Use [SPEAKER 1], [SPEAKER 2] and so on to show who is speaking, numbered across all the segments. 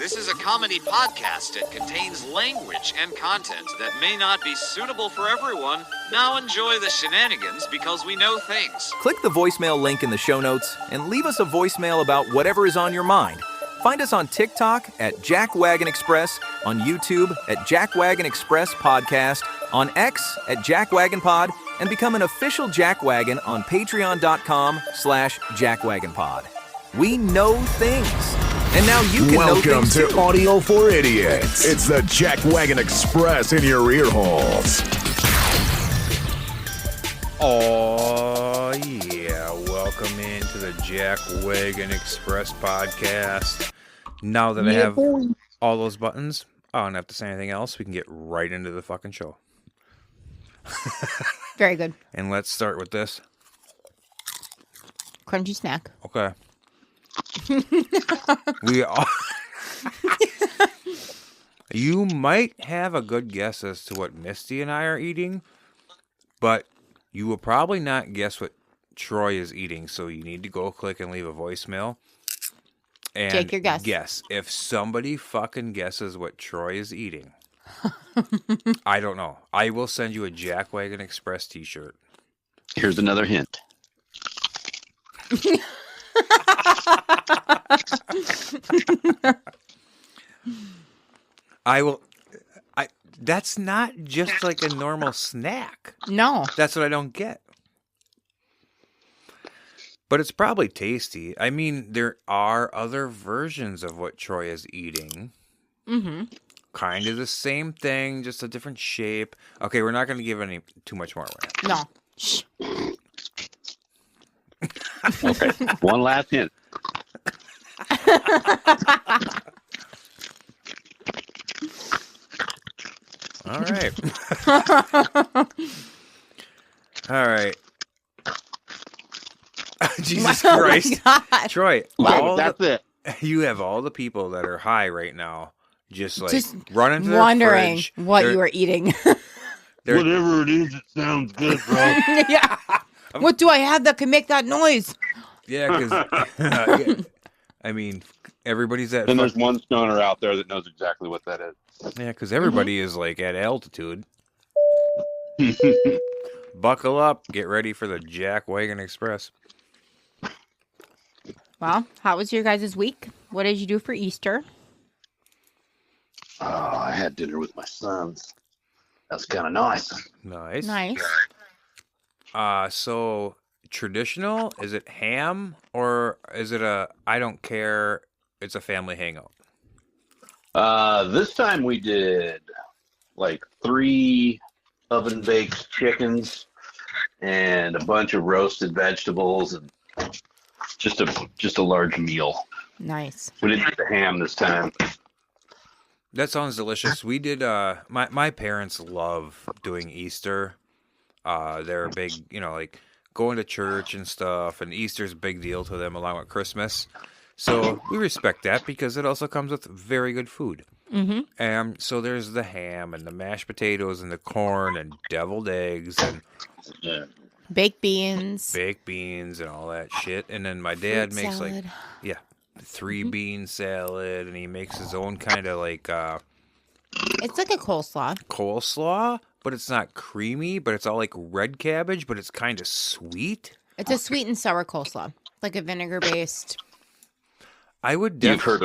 [SPEAKER 1] This is a comedy podcast. It contains language and content that may not be suitable for everyone. Now enjoy the shenanigans because we know things.
[SPEAKER 2] Click the voicemail link in the show notes and leave us a voicemail about whatever is on your mind. Find us on TikTok at Jackwagon Express, on YouTube at Jackwagon Express Podcast, on X at Jackwagon Pod, and become an official Jackwagon on patreon.com/JackwagonPod. We know things. And now you can know
[SPEAKER 3] Welcome
[SPEAKER 2] things
[SPEAKER 3] to
[SPEAKER 2] too.
[SPEAKER 3] Audio for Idiots. It's the Jackwagon Express in your ear holes.
[SPEAKER 4] Oh, yeah. Welcome into the Jackwagon Express podcast. Now that I have all those buttons, I don't have to say anything else. We can get right into the fucking show.
[SPEAKER 5] Very good.
[SPEAKER 4] And let's start with this.
[SPEAKER 5] Crunchy snack.
[SPEAKER 4] Okay. We all... You might have a good guess as to what Misty and I are eating, but you will probably not guess what Troy is eating, so you need to go click and leave a voicemail. And
[SPEAKER 5] take your guess.
[SPEAKER 4] Guess. If somebody fucking guesses what Troy is eating, I don't know. I will send you a Jackwagon Express t-shirt.
[SPEAKER 6] Here's another hint.
[SPEAKER 4] That's not just like a normal snack.
[SPEAKER 5] No.
[SPEAKER 4] That's what I don't get. But it's probably tasty. I mean, there are other versions of what Troy is eating.
[SPEAKER 5] Mm-hmm.
[SPEAKER 4] Kind of the same thing, just a different shape. Okay, we're not going to give any too much more away.
[SPEAKER 5] No. Shh.
[SPEAKER 6] Okay, one last hint.
[SPEAKER 4] All right. All right. Jesus Christ.
[SPEAKER 5] Oh my God.
[SPEAKER 4] Troy,
[SPEAKER 6] Wow, that's it.
[SPEAKER 4] you have all the people that are high right now just like
[SPEAKER 5] Just
[SPEAKER 4] running to their
[SPEAKER 5] wondering
[SPEAKER 4] fridge.
[SPEAKER 5] what
[SPEAKER 4] They're-
[SPEAKER 5] you are eating.
[SPEAKER 6] Whatever it is, it sounds good, bro.
[SPEAKER 5] Yeah. What do I have that can make that noise?
[SPEAKER 4] Yeah, because I mean, everybody's at
[SPEAKER 6] Then there's one stoner out there that knows exactly what that is.
[SPEAKER 4] yeah, because everybody is like at altitude. Buckle up, get ready for the Jackwagon Express.
[SPEAKER 5] Well, how was your guys' week? What did you do for Easter?
[SPEAKER 6] Oh, I had dinner with my sons. That's kind of nice.
[SPEAKER 4] Nice.
[SPEAKER 5] Nice.
[SPEAKER 4] So traditional? Is it ham or is it a I don't care? It's a family hangout.
[SPEAKER 6] This time we did like 3 oven-baked chickens and a bunch of roasted vegetables and just a large meal.
[SPEAKER 5] Nice.
[SPEAKER 6] We didn't do the ham this time.
[SPEAKER 4] That sounds delicious. We did. My parents love doing Easter. They're big, like going to church and stuff, and Easter's a big deal to them, along with Christmas. So we respect that because it also comes with very good food.
[SPEAKER 5] Mm-hmm.
[SPEAKER 4] And so there's the ham and the mashed potatoes and the corn and deviled eggs and
[SPEAKER 6] Yeah.
[SPEAKER 5] Baked beans.
[SPEAKER 4] baked beans and all that shit. And then my dad
[SPEAKER 5] Fruit
[SPEAKER 4] makes
[SPEAKER 5] salad.
[SPEAKER 4] like 3-bean salad, and he makes his own kind of like
[SPEAKER 5] It's like a coleslaw.
[SPEAKER 4] coleslaw, but it's not creamy, but it's all like red cabbage, but it's kind of sweet.
[SPEAKER 5] It's a sweet and sour coleslaw. Like a vinegar-based.
[SPEAKER 4] I would
[SPEAKER 6] You've heard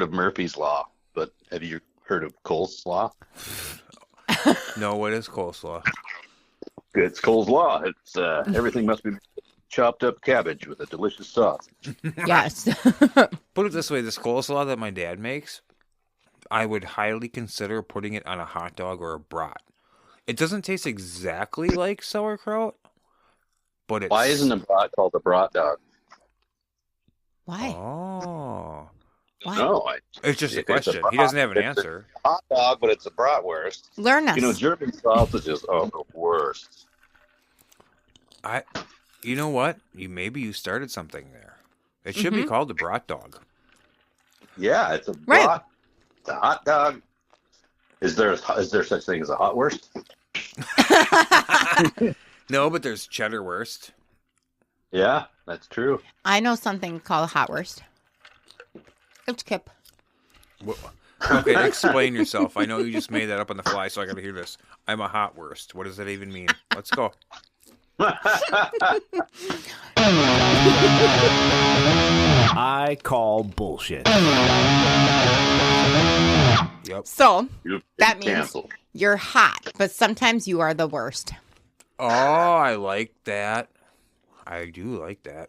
[SPEAKER 6] of Murphy's Law, but have you heard of coleslaw?
[SPEAKER 4] know what is coleslaw.
[SPEAKER 6] It's coleslaw. It's everything must be chopped up cabbage with a delicious sauce.
[SPEAKER 5] Yes.
[SPEAKER 4] Put it this way, this coleslaw that my dad makes, I would highly consider putting it on a hot dog or a brat. It doesn't taste exactly like sauerkraut, but it's...
[SPEAKER 6] Why isn't a brat called a brat dog?
[SPEAKER 5] Why?
[SPEAKER 4] Oh.
[SPEAKER 5] Why?
[SPEAKER 6] No,
[SPEAKER 4] It's just a
[SPEAKER 6] It's a
[SPEAKER 4] question. He
[SPEAKER 6] brat.
[SPEAKER 4] doesn't have an
[SPEAKER 6] It's a-
[SPEAKER 4] answer.
[SPEAKER 6] hot dog, but it's a bratwurst.
[SPEAKER 5] Learn us.
[SPEAKER 6] German sausages are the worst.
[SPEAKER 4] You know what? Maybe you started something there. It should be called the brat dog.
[SPEAKER 6] Yeah, it's a
[SPEAKER 5] Right.
[SPEAKER 6] brat. It's a hot dog. Is there such thing as a hot wurst?
[SPEAKER 4] No, but there's cheddar wurst.
[SPEAKER 6] Yeah, that's true.
[SPEAKER 5] I know something called a hot wurst. It's Kip.
[SPEAKER 4] Okay, explain yourself. I know you just made that up on the fly, so I got to hear this. I'm a hot worst. What does that even mean? Let's go.
[SPEAKER 7] I call bullshit.
[SPEAKER 4] Yep.
[SPEAKER 5] So
[SPEAKER 6] You've
[SPEAKER 5] that
[SPEAKER 6] been
[SPEAKER 5] means
[SPEAKER 6] canceled.
[SPEAKER 5] you're hot, but sometimes you are the worst.
[SPEAKER 4] Oh, I like that. I do like that.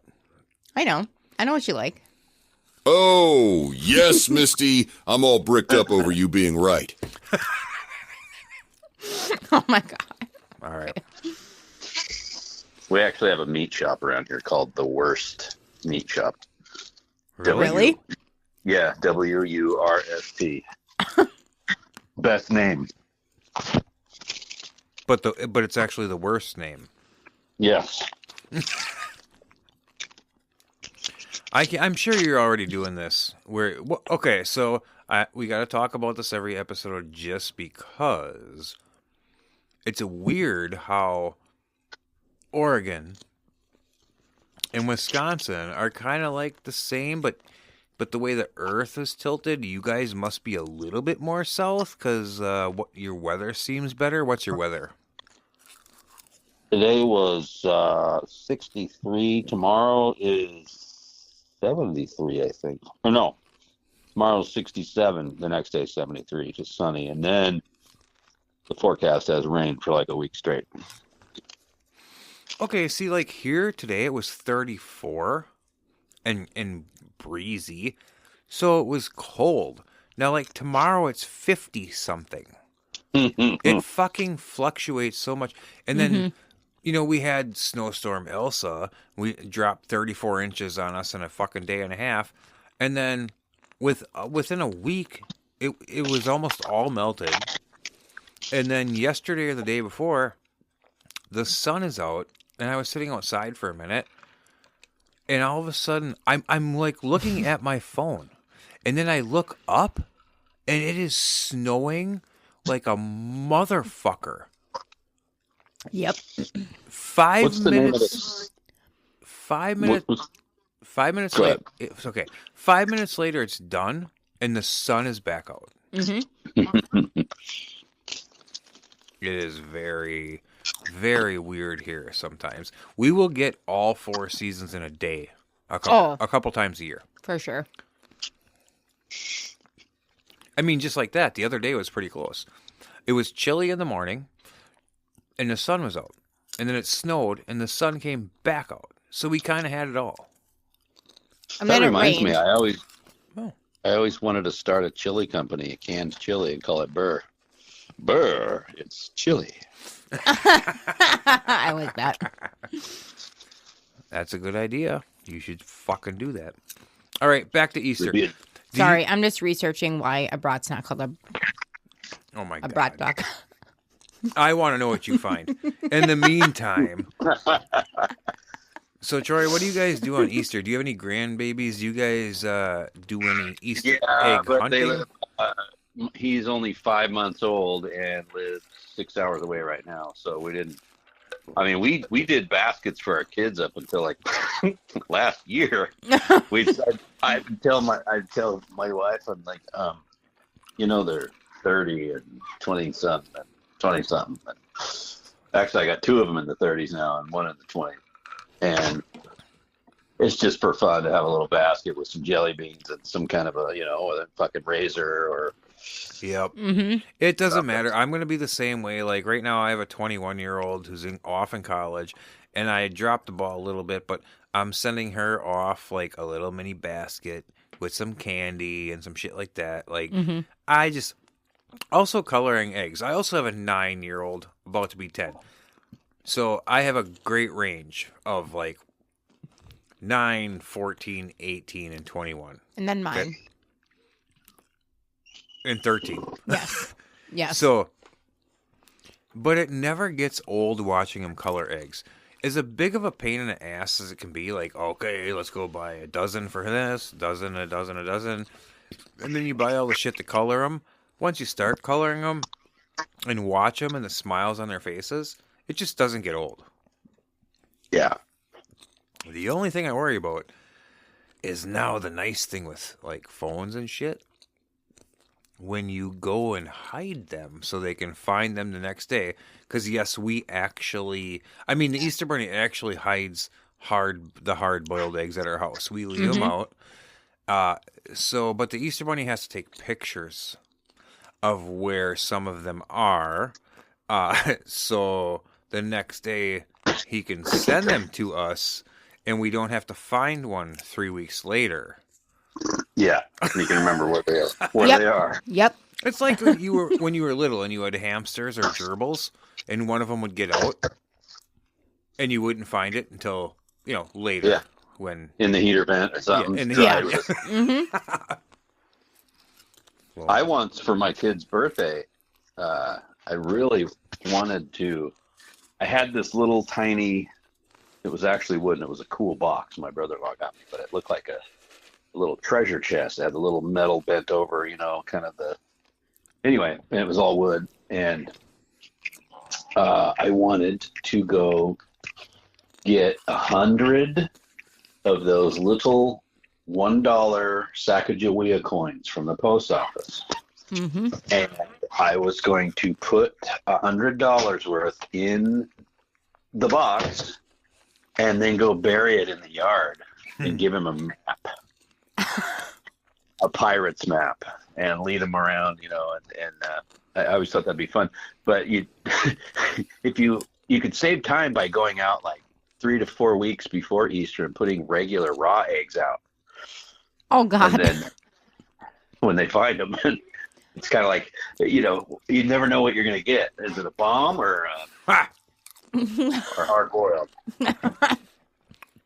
[SPEAKER 5] I know what you like.
[SPEAKER 3] Oh, yes, Misty. I'm all bricked up over you being right.
[SPEAKER 5] Oh my God.
[SPEAKER 4] All right.
[SPEAKER 6] We actually have a meat shop around here called The Worst Meat Shop.
[SPEAKER 5] Really?
[SPEAKER 6] Yeah, WURST. Best name.
[SPEAKER 4] But it's actually the worst name.
[SPEAKER 6] Yes.
[SPEAKER 4] I'm sure you're already doing this. Okay, so we got to talk about this every episode just because it's weird how Oregon and Wisconsin are kind of like the same, but the way the Earth is tilted, you guys must be a little bit more south because your weather seems better. What's your weather?
[SPEAKER 6] Today was 63. Tomorrow is 73, I think. Or no, tomorrow's 67. The next day is 73. Just sunny. And then the forecast has rain for like a week straight.
[SPEAKER 4] Okay, see, like here today it was 34 and breezy, so it was cold. Now, like tomorrow it's 50 something. It fucking fluctuates so much. And then, we had snowstorm Elsa. We dropped 34 inches on us in a fucking day and a half. And then within a week, it was almost all melted. And then yesterday or the day before, the sun is out, and I was sitting outside for a minute, and all of a sudden, I'm like looking at my phone, and then I look up, and it is snowing like a motherfucker.
[SPEAKER 5] Yep.
[SPEAKER 4] 5
[SPEAKER 6] What's the name of
[SPEAKER 4] minutes.
[SPEAKER 6] this?
[SPEAKER 4] 5 minutes. 5 minutes
[SPEAKER 6] Go
[SPEAKER 4] later,
[SPEAKER 6] ahead.
[SPEAKER 4] it's okay. 5 minutes later, it's done, and the sun is back out.
[SPEAKER 5] Mm-hmm.
[SPEAKER 4] It is very, very weird here sometimes. We will get all 4 seasons in a day, a couple times a year.
[SPEAKER 5] For sure.
[SPEAKER 4] I mean, just like that. The other day was pretty close. It was chilly in the morning, and the sun was out. And then it snowed, and the sun came back out. So we kind of had it all.
[SPEAKER 5] And
[SPEAKER 6] That
[SPEAKER 5] then it
[SPEAKER 6] reminds me,
[SPEAKER 5] rained.
[SPEAKER 6] I always wanted to start a chili company, a canned chili, and call it Burr. Burr, it's chili.
[SPEAKER 5] I like that.
[SPEAKER 4] That's a good idea. You should fucking do that. All right, back to Easter.
[SPEAKER 5] Sorry, I'm just researching why a brat's not called
[SPEAKER 4] Oh my
[SPEAKER 5] a
[SPEAKER 4] God.
[SPEAKER 5] brat duck.
[SPEAKER 4] I want to know what you find. In the meantime, so Troy, what do you guys do on Easter? Do you have any grandbabies? Do you guys do any Easter egg
[SPEAKER 6] but
[SPEAKER 4] hunting?
[SPEAKER 6] he's only 5 months old and lives 6 hours away right now. So we didn't. I mean, we did baskets for our kids up until like last year. I'd tell my wife, I'm like, they're 30 and 20 something and 20 something. Actually, I got 2 of them in the 30s now and 1 in the 20s. And it's just for fun to have a little basket with some jelly beans and some kind of a fucking razor or.
[SPEAKER 4] Yep.
[SPEAKER 5] Mm-hmm.
[SPEAKER 4] It doesn't matter. I'm going to be the same way. Like right now I have a 21-year-old who's off in college, and I dropped the ball a little bit, but I'm sending her off like a little mini basket with some candy and some shit like that. Like I just also coloring eggs. I also have a 9-year-old about to be 10. So I have a great range of like 9, 14, 18, and 21.
[SPEAKER 5] And then mine.
[SPEAKER 4] Okay. And 13.
[SPEAKER 5] Yes. Yes.
[SPEAKER 4] So, but it never gets old watching them color eggs. As big of a pain in the ass as it can be, like, okay, let's go buy a dozen for this, a dozen, and then you buy all the shit to color them. Once you start coloring them and watch them and the smiles on their faces, it just doesn't get old.
[SPEAKER 6] Yeah.
[SPEAKER 4] The only thing I worry about is now the nice thing with like phones and shit when you go and hide them so they can find them the next day. Because, yes, the Easter Bunny actually hides the hard-boiled eggs at our house. We leave them out. But the Easter Bunny has to take pictures of where some of them are. So the next day he can send them to us and we don't have to find one 3 weeks later.
[SPEAKER 6] Yeah, you can remember where they are.
[SPEAKER 5] Yep.
[SPEAKER 4] It's like when you were little and you had hamsters or gerbils, and one of them would get out, and you wouldn't find it until later.
[SPEAKER 6] Yeah.
[SPEAKER 4] When
[SPEAKER 6] in the heater vent or something.
[SPEAKER 4] Yeah, in the
[SPEAKER 6] heater.
[SPEAKER 4] Well,
[SPEAKER 6] I once, for my kid's birthday, I really wanted to. I had this little tiny. It was actually wood, and it was a cool box. My brother-in-law got me, but it looked like a little treasure chest. It had the little metal bent over, kind of the. Anyway, and it was all wood, and I wanted to go get 100 of those little $1 Sacagawea coins from the post office. Mm-hmm. And I was going to put $100 worth in the box and then go bury it in the yard and give him a map, a pirate's map, and lead him around, and I always thought that'd be fun. But if you could save time by going out like 3 to 4 weeks before Easter and putting regular raw eggs out.
[SPEAKER 5] Oh, God.
[SPEAKER 6] And then when they find them, it's kind of like, you never know what you're going to get. Is it a bomb or hard boiled?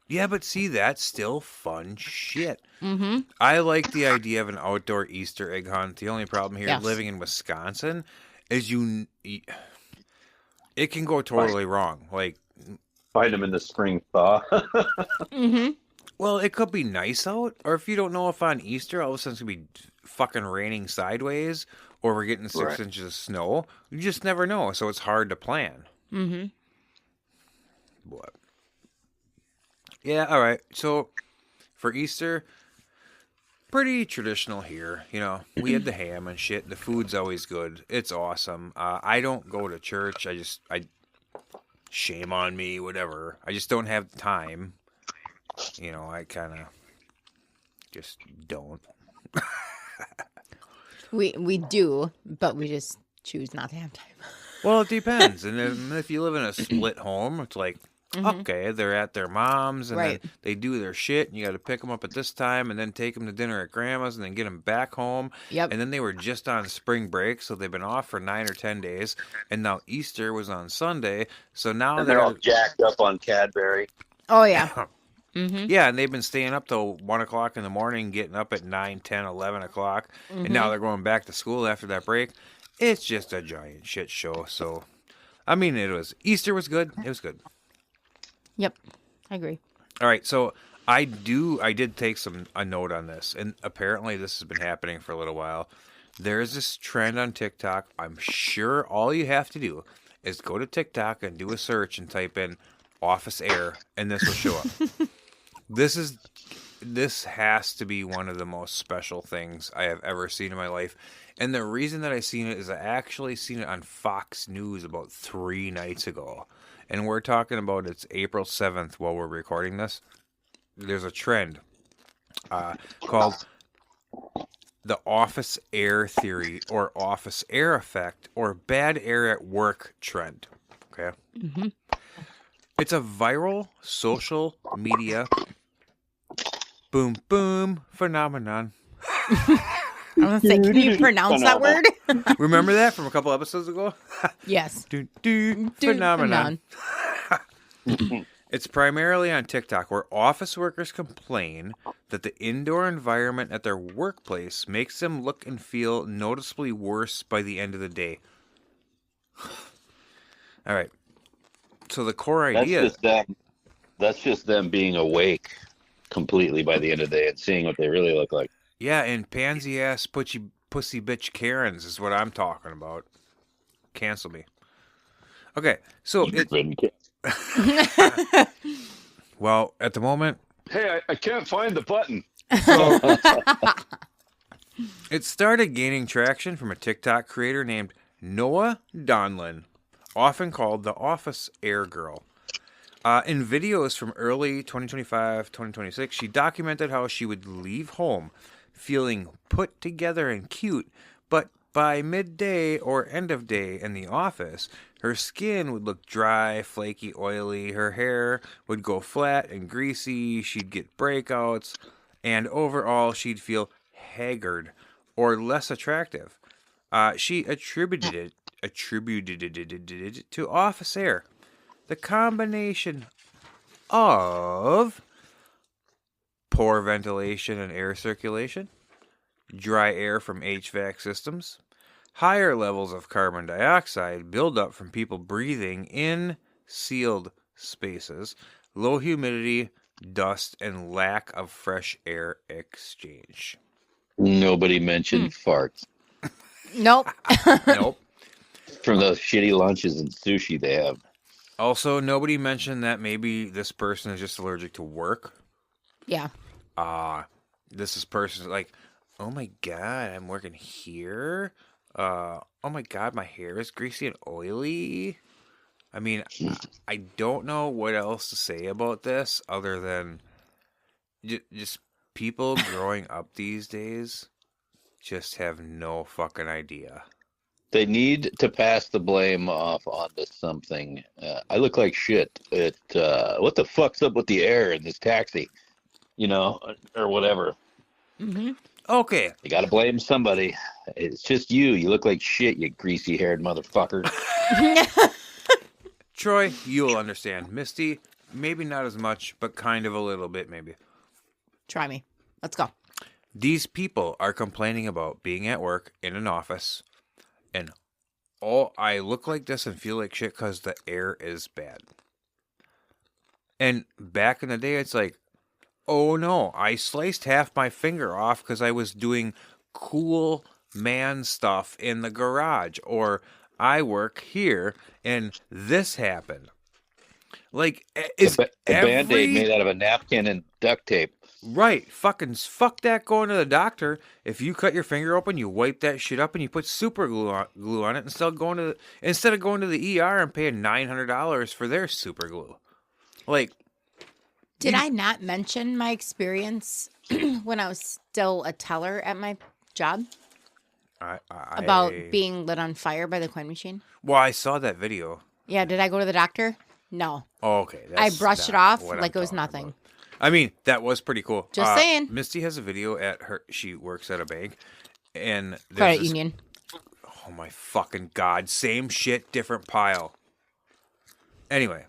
[SPEAKER 4] Yeah, but see, that's still fun shit.
[SPEAKER 5] Mm-hmm.
[SPEAKER 4] I like the idea of an outdoor Easter egg hunt. The only problem here,
[SPEAKER 5] Yes.
[SPEAKER 4] living in Wisconsin, is it can go totally wrong. Like,
[SPEAKER 6] find them in the spring thaw.
[SPEAKER 5] Mm-hmm.
[SPEAKER 4] well, it could be nice out, or if you don't know if on Easter all of a sudden it's going to be fucking raining sideways, or we're getting 6 inches of snow. You just never know, so it's hard to plan.
[SPEAKER 5] Mm-hmm.
[SPEAKER 4] What? Yeah, all right. So, for Easter, pretty traditional here. We had the ham and shit. The food's always good. It's awesome. I don't go to church. I shame on me, whatever. I just don't have time. I kind of just don't.
[SPEAKER 5] We do, but we just choose not to have time.
[SPEAKER 4] Well, it depends. And if you live in a split home, it's like, okay, they're at their mom's, and then they do their shit, and you got to pick them up at this time, and then take them to dinner at grandma's, and then get them back home.
[SPEAKER 5] Yep.
[SPEAKER 4] And then they were just on spring break, so they've been off for 9 or 10 days, and now Easter was on Sunday, so now
[SPEAKER 6] they're all jacked up on Cadbury.
[SPEAKER 5] Oh, yeah. Mm-hmm.
[SPEAKER 4] Yeah, and they've been staying up till 1 o'clock in the morning, getting up at 9, 10, 11 o'clock, and now they're going back to school after that break. It's just a giant shit show. So, Easter was good. It was good.
[SPEAKER 5] Yep, I agree.
[SPEAKER 4] All right, so I did take a note on this, and apparently this has been happening for a little while. There's this trend on TikTok. I'm sure all you have to do is go to TikTok and do a search and type in office air, and this will show up. This has to be one of the most special things I have ever seen in my life. And the reason that I seen it is I actually seen it on Fox News about 3 nights ago. And we're talking about it's April 7th while we're recording this. There's a trend called the office air theory or office air effect or bad air at work trend. Okay? Mm-hmm. It's a viral social media boom boom phenomenon.
[SPEAKER 5] I was going to say, can you pronounce that word?
[SPEAKER 4] Remember that from a couple episodes ago?
[SPEAKER 5] Yes.
[SPEAKER 4] Phenomenon. It's primarily on TikTok where office workers complain that the indoor environment at their workplace makes them look and feel noticeably worse by the end of the day. All right. So the core idea...
[SPEAKER 6] That's just them being awake completely by the end of the day and seeing what they really look like.
[SPEAKER 4] Yeah, and pansy-ass pussy bitch Karens is what I'm talking about. Cancel me. Okay, so... Well, at the moment...
[SPEAKER 6] Hey, I can't find the button.
[SPEAKER 4] It started gaining traction from a TikTok creator named Noah Donlin, often called the Office Air Girl. In videos from early 2025, 2026, she documented how she would leave home feeling put together and cute, but by midday or end of day in the office, her skin would look dry, flaky, oily, her hair would go flat and greasy, she'd get breakouts, and overall she'd feel haggard or less attractive. She attributed it to office air. The combination of poor ventilation and air circulation, dry air from HVAC systems, higher levels of carbon dioxide buildup from people breathing in sealed spaces, low humidity, dust, and lack of fresh air exchange.
[SPEAKER 6] Nobody mentioned farts
[SPEAKER 5] Nope.
[SPEAKER 4] Nope.
[SPEAKER 6] from those shitty lunches and sushi they have.
[SPEAKER 4] Also, nobody mentioned that maybe this person is just allergic to work.
[SPEAKER 5] Yeah.
[SPEAKER 4] This person's like, oh my god, I'm working here. Oh my god, my hair is greasy and oily. I mean, I don't know what else to say about this other than just people growing up these days just have no fucking idea.
[SPEAKER 6] They need to pass the blame off onto something. I look like shit. What the fuck's up with the air in this taxi? Or whatever.
[SPEAKER 5] Mm-hmm.
[SPEAKER 4] Okay.
[SPEAKER 6] You got to blame somebody. It's just you. You look like shit, you greasy-haired motherfucker.
[SPEAKER 4] Troy, you'll understand. Misty, maybe not as much, but kind of a little bit, maybe.
[SPEAKER 5] Try me. Let's go.
[SPEAKER 4] These people are complaining about being at work in an office, and I look like this and feel like shit because the air is bad. And back in the day, it's like, oh no, I sliced half my finger off because I was doing cool man stuff in the garage, or I work here and this happened. Like, is
[SPEAKER 6] a Band-Aid made out of a napkin and duct tape.
[SPEAKER 4] Right, fuck that going to the doctor. If you cut your finger open, you wipe that shit up and you put super glue on it instead of going to the ER and paying $900 for their super glue. Like,
[SPEAKER 5] did I not mention my experience when I was still a teller at my job about being lit on fire by the coin machine?
[SPEAKER 4] Well, I saw that video.
[SPEAKER 5] Yeah, did I go to the doctor? No.
[SPEAKER 4] Oh, okay.
[SPEAKER 5] I brushed it off like it was nothing.
[SPEAKER 4] About. I mean, that was pretty cool.
[SPEAKER 5] Just saying.
[SPEAKER 4] Misty has a video at she works at a bank, and
[SPEAKER 5] credit union.
[SPEAKER 4] Oh my fucking god! Same shit, different pile. Anyway,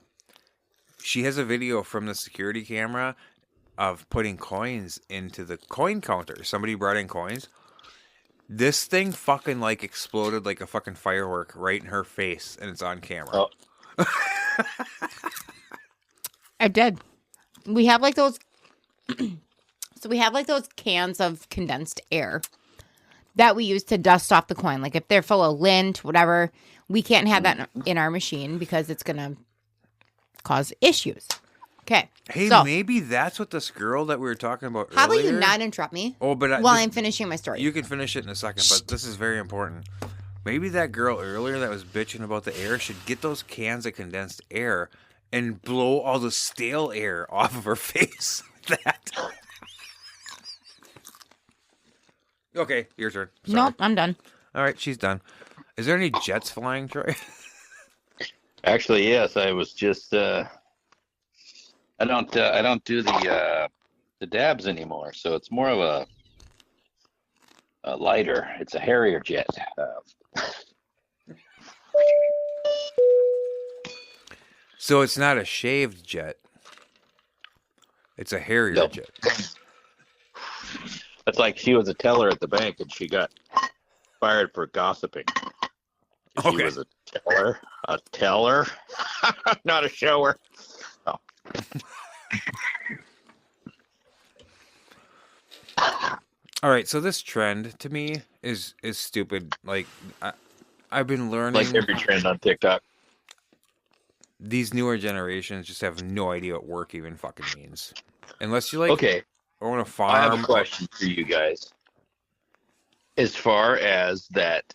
[SPEAKER 4] she has a video from the security camera of putting coins into the coin counter. Somebody brought in coins. This thing fucking like exploded like a fucking firework right in her face, and it's on camera.
[SPEAKER 6] Oh.
[SPEAKER 5] I did. We have like those. So we have like those cans of condensed air that we use to dust off the coin. Like if they're full of lint, whatever, we can't have that in our machine because it's gonna cause issues. Okay.
[SPEAKER 4] Hey,
[SPEAKER 5] so,
[SPEAKER 4] maybe that's what this girl that we were talking about
[SPEAKER 5] how
[SPEAKER 4] earlier...
[SPEAKER 5] about you not interrupt me?
[SPEAKER 4] Oh, but
[SPEAKER 5] while I'm finishing my story.
[SPEAKER 4] You can finish it in a second, but this is very important. Maybe that girl earlier that was bitching about the air should get those cans of condensed air and blow all the stale air off of her face. That. Okay, your turn. Sorry.
[SPEAKER 5] Nope, I'm done.
[SPEAKER 4] All right, she's done. Is there any jets flying, Troy?
[SPEAKER 6] Actually, yes. I was just. I don't do the dabs anymore, so it's more of a lighter. It's a Harrier jet.
[SPEAKER 4] So it's not a shaved jet. It's a Harrier jet.
[SPEAKER 6] It's like she was a teller at the bank and she got fired for gossiping.
[SPEAKER 4] Okay.
[SPEAKER 6] She was a teller. A teller? Not a shower. Oh.
[SPEAKER 4] All right, so this trend to me is stupid. Like I've been learning,
[SPEAKER 6] like every trend on TikTok.
[SPEAKER 4] These newer generations just have no idea what work even fucking means. Unless you like,
[SPEAKER 6] okay,
[SPEAKER 4] own a farm.
[SPEAKER 6] I have a question for you guys. as far as that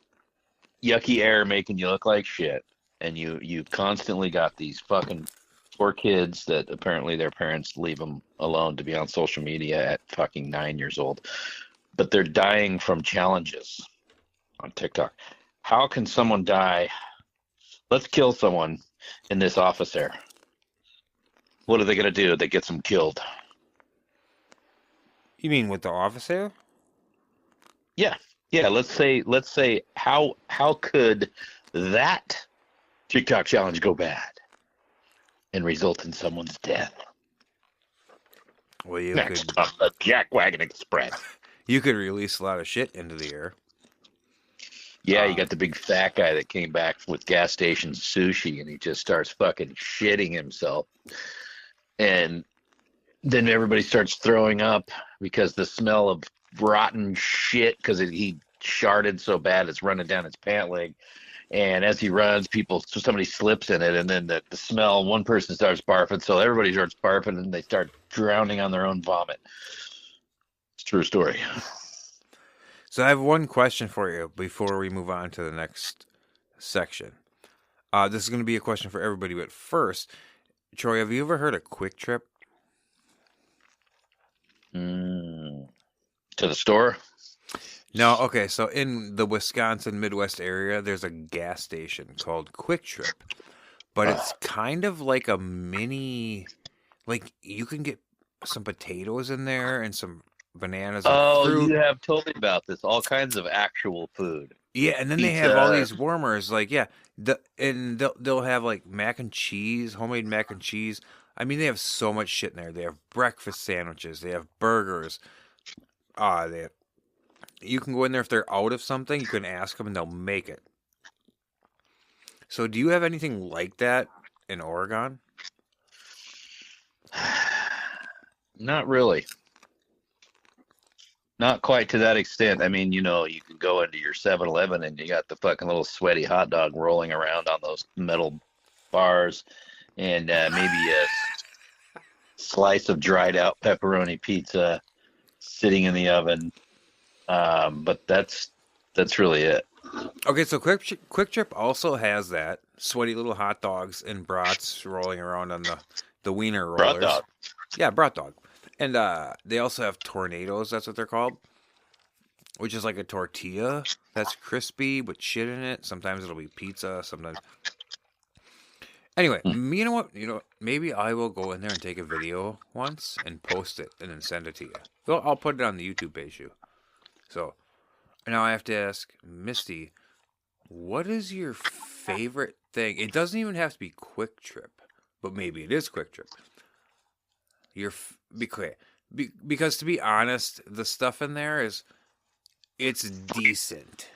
[SPEAKER 6] yucky air making you look like shit, and you constantly got these fucking poor kids that apparently their parents leave them alone to be on social media at fucking 9 years old, but they're dying from challenges on TikTok. How can someone die? Let's kill someone in this office air. What are they gonna do? They get them killed.
[SPEAKER 4] You mean with the office air?
[SPEAKER 6] Yeah. Let's say how could that TikTok challenge go bad and result in someone's death?
[SPEAKER 4] Well, you
[SPEAKER 6] Next
[SPEAKER 4] could
[SPEAKER 6] on the Jackwagon Express.
[SPEAKER 4] you could release a lot of shit into the air.
[SPEAKER 6] Yeah, you got the big fat guy that came back with gas station sushi, and he just starts fucking shitting himself, and then everybody starts throwing up because the smell of rotten shit, because he sharded so bad it's running down his pant leg. And as he runs, somebody slips in it, and then the smell, one person starts barfing, so everybody starts barfing, and they start drowning on their own vomit. It's a true story.
[SPEAKER 4] So I have one question for you before we move on to the next section. This is going to be a question for everybody, but first, Troy, have you ever heard of Quick Trip?
[SPEAKER 6] To the store?
[SPEAKER 4] No, okay, so in the Wisconsin Midwest area, there's a gas station called Quick Trip, but it's kind of like a mini, like you can get some potatoes in there and some bananas and fruit.
[SPEAKER 6] You have told me about this. All kinds of actual food.
[SPEAKER 4] Yeah, and then they have all these warmers, like they'll have like mac and cheese, homemade mac and cheese. I mean, they have so much shit in there. They have breakfast sandwiches. They have burgers. You can go in there if they're out of something. You can ask them, and they'll make it. So, do you have anything like that in Oregon?
[SPEAKER 6] Not really. Not quite to that extent. I mean, you can go into your 7-Eleven and you got the fucking little sweaty hot dog rolling around on those metal bars, and maybe a slice of dried out pepperoni pizza sitting in the oven. But that's really it.
[SPEAKER 4] Okay, so Quick Trip also has that sweaty little hot dogs and brats rolling around on the wiener rollers.
[SPEAKER 6] Brat dog.
[SPEAKER 4] Yeah, brat dog. And they also have tornadoes, that's what they're called, which is like a tortilla that's crispy with shit in it. Sometimes it'll be pizza, sometimes. Anyway, you know what? Maybe I will go in there and take a video once and post it and then send it to you. Well, I'll put it on the YouTube page too. So, now I have to ask Misty, what is your favorite thing? It doesn't even have to be Quick Trip, but maybe it is Quick Trip. Because to be honest, the stuff in there it's decent.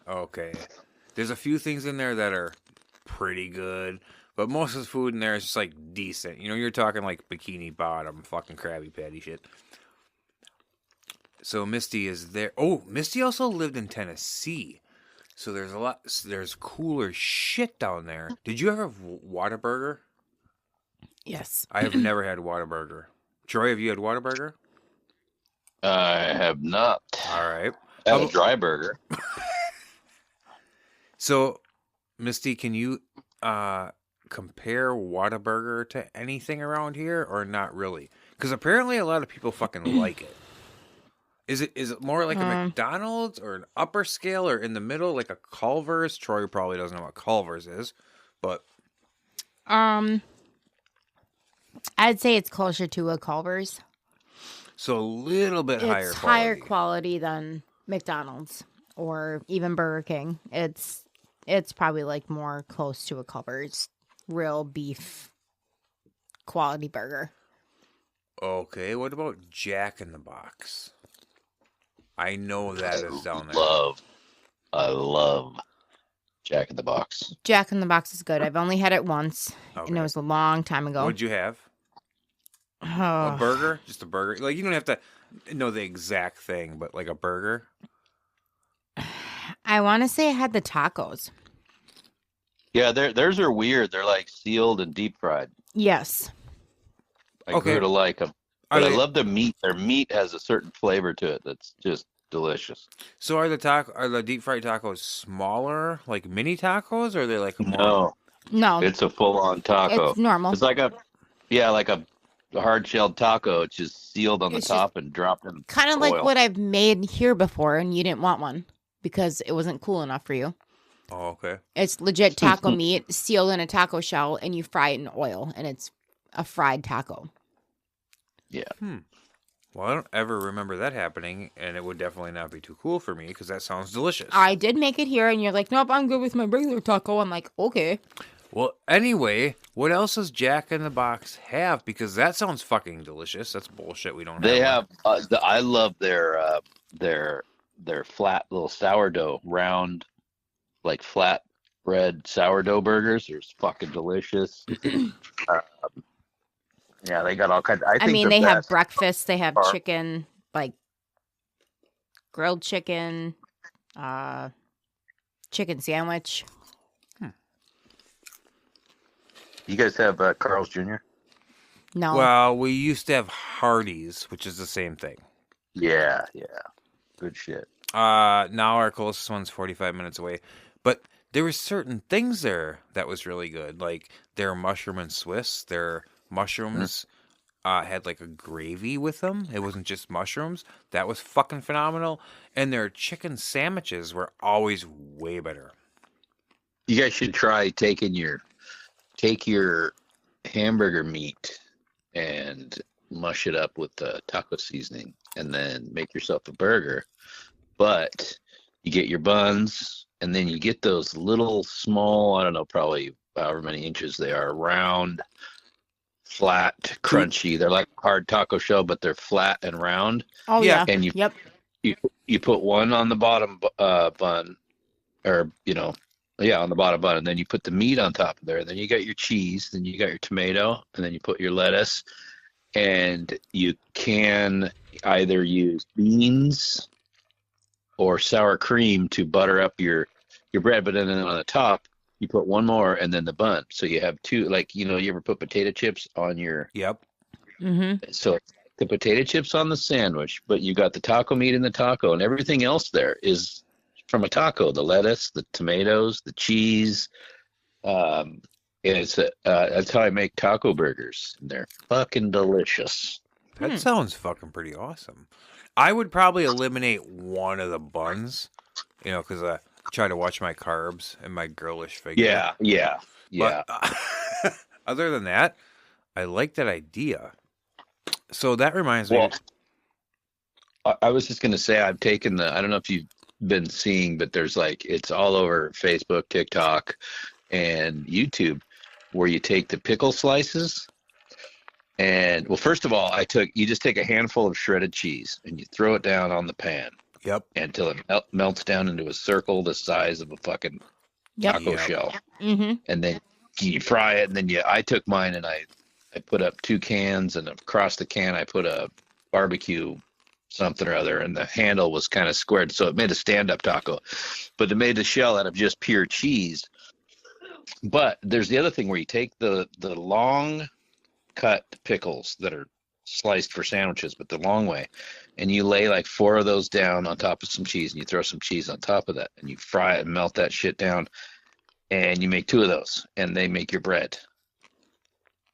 [SPEAKER 4] Okay. There's a few things in there that are pretty good, but most of the food in there is just like decent. You're talking like Bikini Bottom, fucking Krabby Patty shit. So Misty is there. Oh, Misty also lived in Tennessee. So there's cooler shit down there. Did you ever have Whataburger?
[SPEAKER 5] Yes.
[SPEAKER 4] I have never had Whataburger. Troy, have you had Whataburger?
[SPEAKER 6] I have not.
[SPEAKER 4] All right.
[SPEAKER 6] I had a dry burger.
[SPEAKER 4] So, Misty, can you compare Whataburger to anything around here or not really? Because apparently a lot of people fucking like it. Is it more like a McDonald's or an upper scale or in the middle, like a Culver's? Troy probably doesn't know what Culver's is, but
[SPEAKER 5] I'd say it's closer to a Culver's.
[SPEAKER 4] So a little bit higher
[SPEAKER 5] It's
[SPEAKER 4] quality.
[SPEAKER 5] higher quality than McDonald's or even Burger King. It's probably like more close to a Culver's real beef quality burger.
[SPEAKER 4] Okay, what about Jack in the Box? I know that is down there.
[SPEAKER 6] I love Jack in the Box.
[SPEAKER 5] Jack in the Box is good. I've only had it once, and it was a long time ago.
[SPEAKER 4] What'd you have? A burger? Just a burger? Like, you don't have to know the exact thing, but like a burger?
[SPEAKER 5] I want to say I had the tacos.
[SPEAKER 6] Yeah, theirs are weird. They're like sealed and deep fried.
[SPEAKER 5] Yes.
[SPEAKER 6] I grew to like them. But I love their meat. Their meat has a certain flavor to it that's just delicious.
[SPEAKER 4] So are the deep fried tacos smaller, like mini tacos, or are they like more?
[SPEAKER 6] No,
[SPEAKER 5] No,
[SPEAKER 6] it's a full-on taco.
[SPEAKER 5] it's normal.
[SPEAKER 6] It's like a hard-shelled taco. It's just sealed on the
[SPEAKER 5] It's just
[SPEAKER 6] top and dropped in
[SPEAKER 5] kind of
[SPEAKER 6] oil.
[SPEAKER 5] like what I've made here before, and you didn't want one because it wasn't cool enough for you.
[SPEAKER 4] Oh, okay.
[SPEAKER 5] It's legit taco meat sealed in a taco shell, and you fry it in oil, and it's a fried taco.
[SPEAKER 6] Yeah.
[SPEAKER 4] Well, I don't ever remember that happening, and it would definitely not be too cool for me because that sounds delicious.
[SPEAKER 5] I did make it here, and you're like, nope, I'm good with my regular taco. I'm like, okay.
[SPEAKER 4] Well, anyway, what else does Jack in the Box have? Because that sounds fucking delicious. That's bullshit. We don't
[SPEAKER 6] They
[SPEAKER 4] have.
[SPEAKER 6] have. I love their flat little sourdough round, like flat bread sourdough burgers. They're fucking delicious. Yeah, they got all kinds.
[SPEAKER 5] I mean, they have breakfast. They have
[SPEAKER 6] are-
[SPEAKER 5] chicken, like grilled chicken, chicken sandwich.
[SPEAKER 6] You guys have Carl's Jr.?
[SPEAKER 5] No.
[SPEAKER 4] Well, we used to have Hardee's, which is the same thing.
[SPEAKER 6] Yeah, good shit.
[SPEAKER 4] Now our closest one's 45 minutes away. But there were certain things there that was really good. Like their mushroom and Swiss, their mushrooms had like a gravy with them. It wasn't just mushrooms. That was fucking phenomenal. And their chicken sandwiches were always way better.
[SPEAKER 6] You guys should try take your hamburger meat and mush it up with the taco seasoning and then make yourself a burger. But you get your buns and then you get those little small, I don't know, probably however many inches they are, round, flat, crunchy. They're like hard taco shell, but they're flat and round.
[SPEAKER 5] Oh, yeah.
[SPEAKER 6] And you put one on the bottom bun, or on the bottom bun, and then you put the meat on top of there. Then you got your cheese, then you got your tomato, and then you put your lettuce. And you can either use beans or sour cream to butter up your bread, but then on the top you put one more and then the bun. So you have two, like, you ever put potato chips on your.
[SPEAKER 4] Yep.
[SPEAKER 5] Mm-hmm.
[SPEAKER 6] So the potato chips on the sandwich, but you got the taco meat in the taco, and everything else there is from a taco. The lettuce, the tomatoes, the cheese. That's how I make taco burgers. They're fucking delicious.
[SPEAKER 4] That sounds fucking pretty awesome. I would probably eliminate one of the buns, because I try to watch my carbs and my girlish figure.
[SPEAKER 6] Yeah.
[SPEAKER 4] But, other than that, I like that idea. So that reminds me.
[SPEAKER 6] Well, I was just going to say, I've taken I don't know if you've been seeing, but there's it's all over Facebook, TikTok, and YouTube, where you take the pickle slices. And, well, first of all, you just take a handful of shredded cheese and you throw it down on the pan.
[SPEAKER 4] Yep.
[SPEAKER 6] Until it melts down into a circle the size of a fucking taco shell.
[SPEAKER 5] Mm-hmm.
[SPEAKER 6] And then you fry it. And then I took mine and I put up 2 cans, and across the can I put a barbecue something or other, and the handle was kind of squared. So it made a stand-up taco. But it made the shell out of just pure cheese. But there's the other thing where you take the long cut pickles that are sliced for sandwiches, but the long way, and you lay 4 of those down on top of some cheese, and you throw some cheese on top of that, and you fry it and melt that shit down, and you make 2 of those, and they make your bread.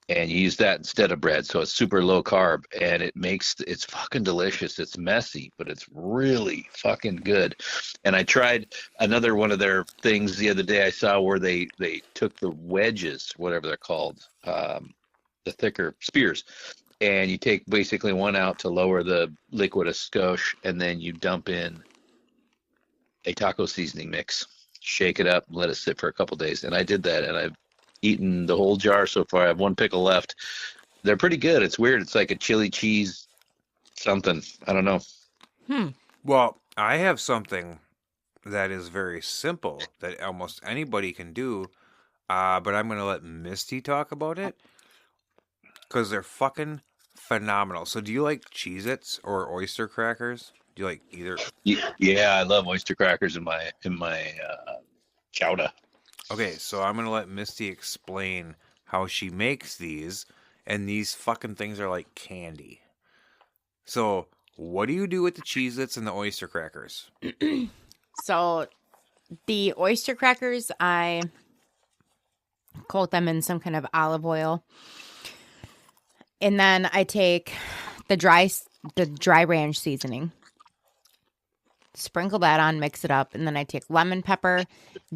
[SPEAKER 6] And you use that instead of bread, so it's super low carb, and it's fucking delicious. It's messy, but it's really fucking good. And I tried another one of their things the other day I saw where they took the wedges, whatever they're called, the thicker spears, and you take basically one out to lower the liquid a skosh, and then you dump in a taco seasoning mix, shake it up, and let it sit for a couple days. And I did that, and I've eaten the whole jar so far. I have 1 pickle left. They're pretty good. It's weird. It's like a chili cheese something. I don't know.
[SPEAKER 4] Well, I have something that is very simple that almost anybody can do, but I'm going to let Misty talk about it because they're fucking phenomenal. So do you like Cheez-Its or oyster crackers? Do you like either?
[SPEAKER 6] Yeah, I love oyster crackers in my chowder.
[SPEAKER 4] Okay, so I'm going to let Misty explain how she makes these, and these fucking things are like candy. So What do you do with the Cheez-Its and the oyster crackers?
[SPEAKER 5] So the oyster crackers, I coat them in some kind of olive oil. And then I take the dry ranch seasoning, sprinkle that on, mix it up, and then I take lemon pepper,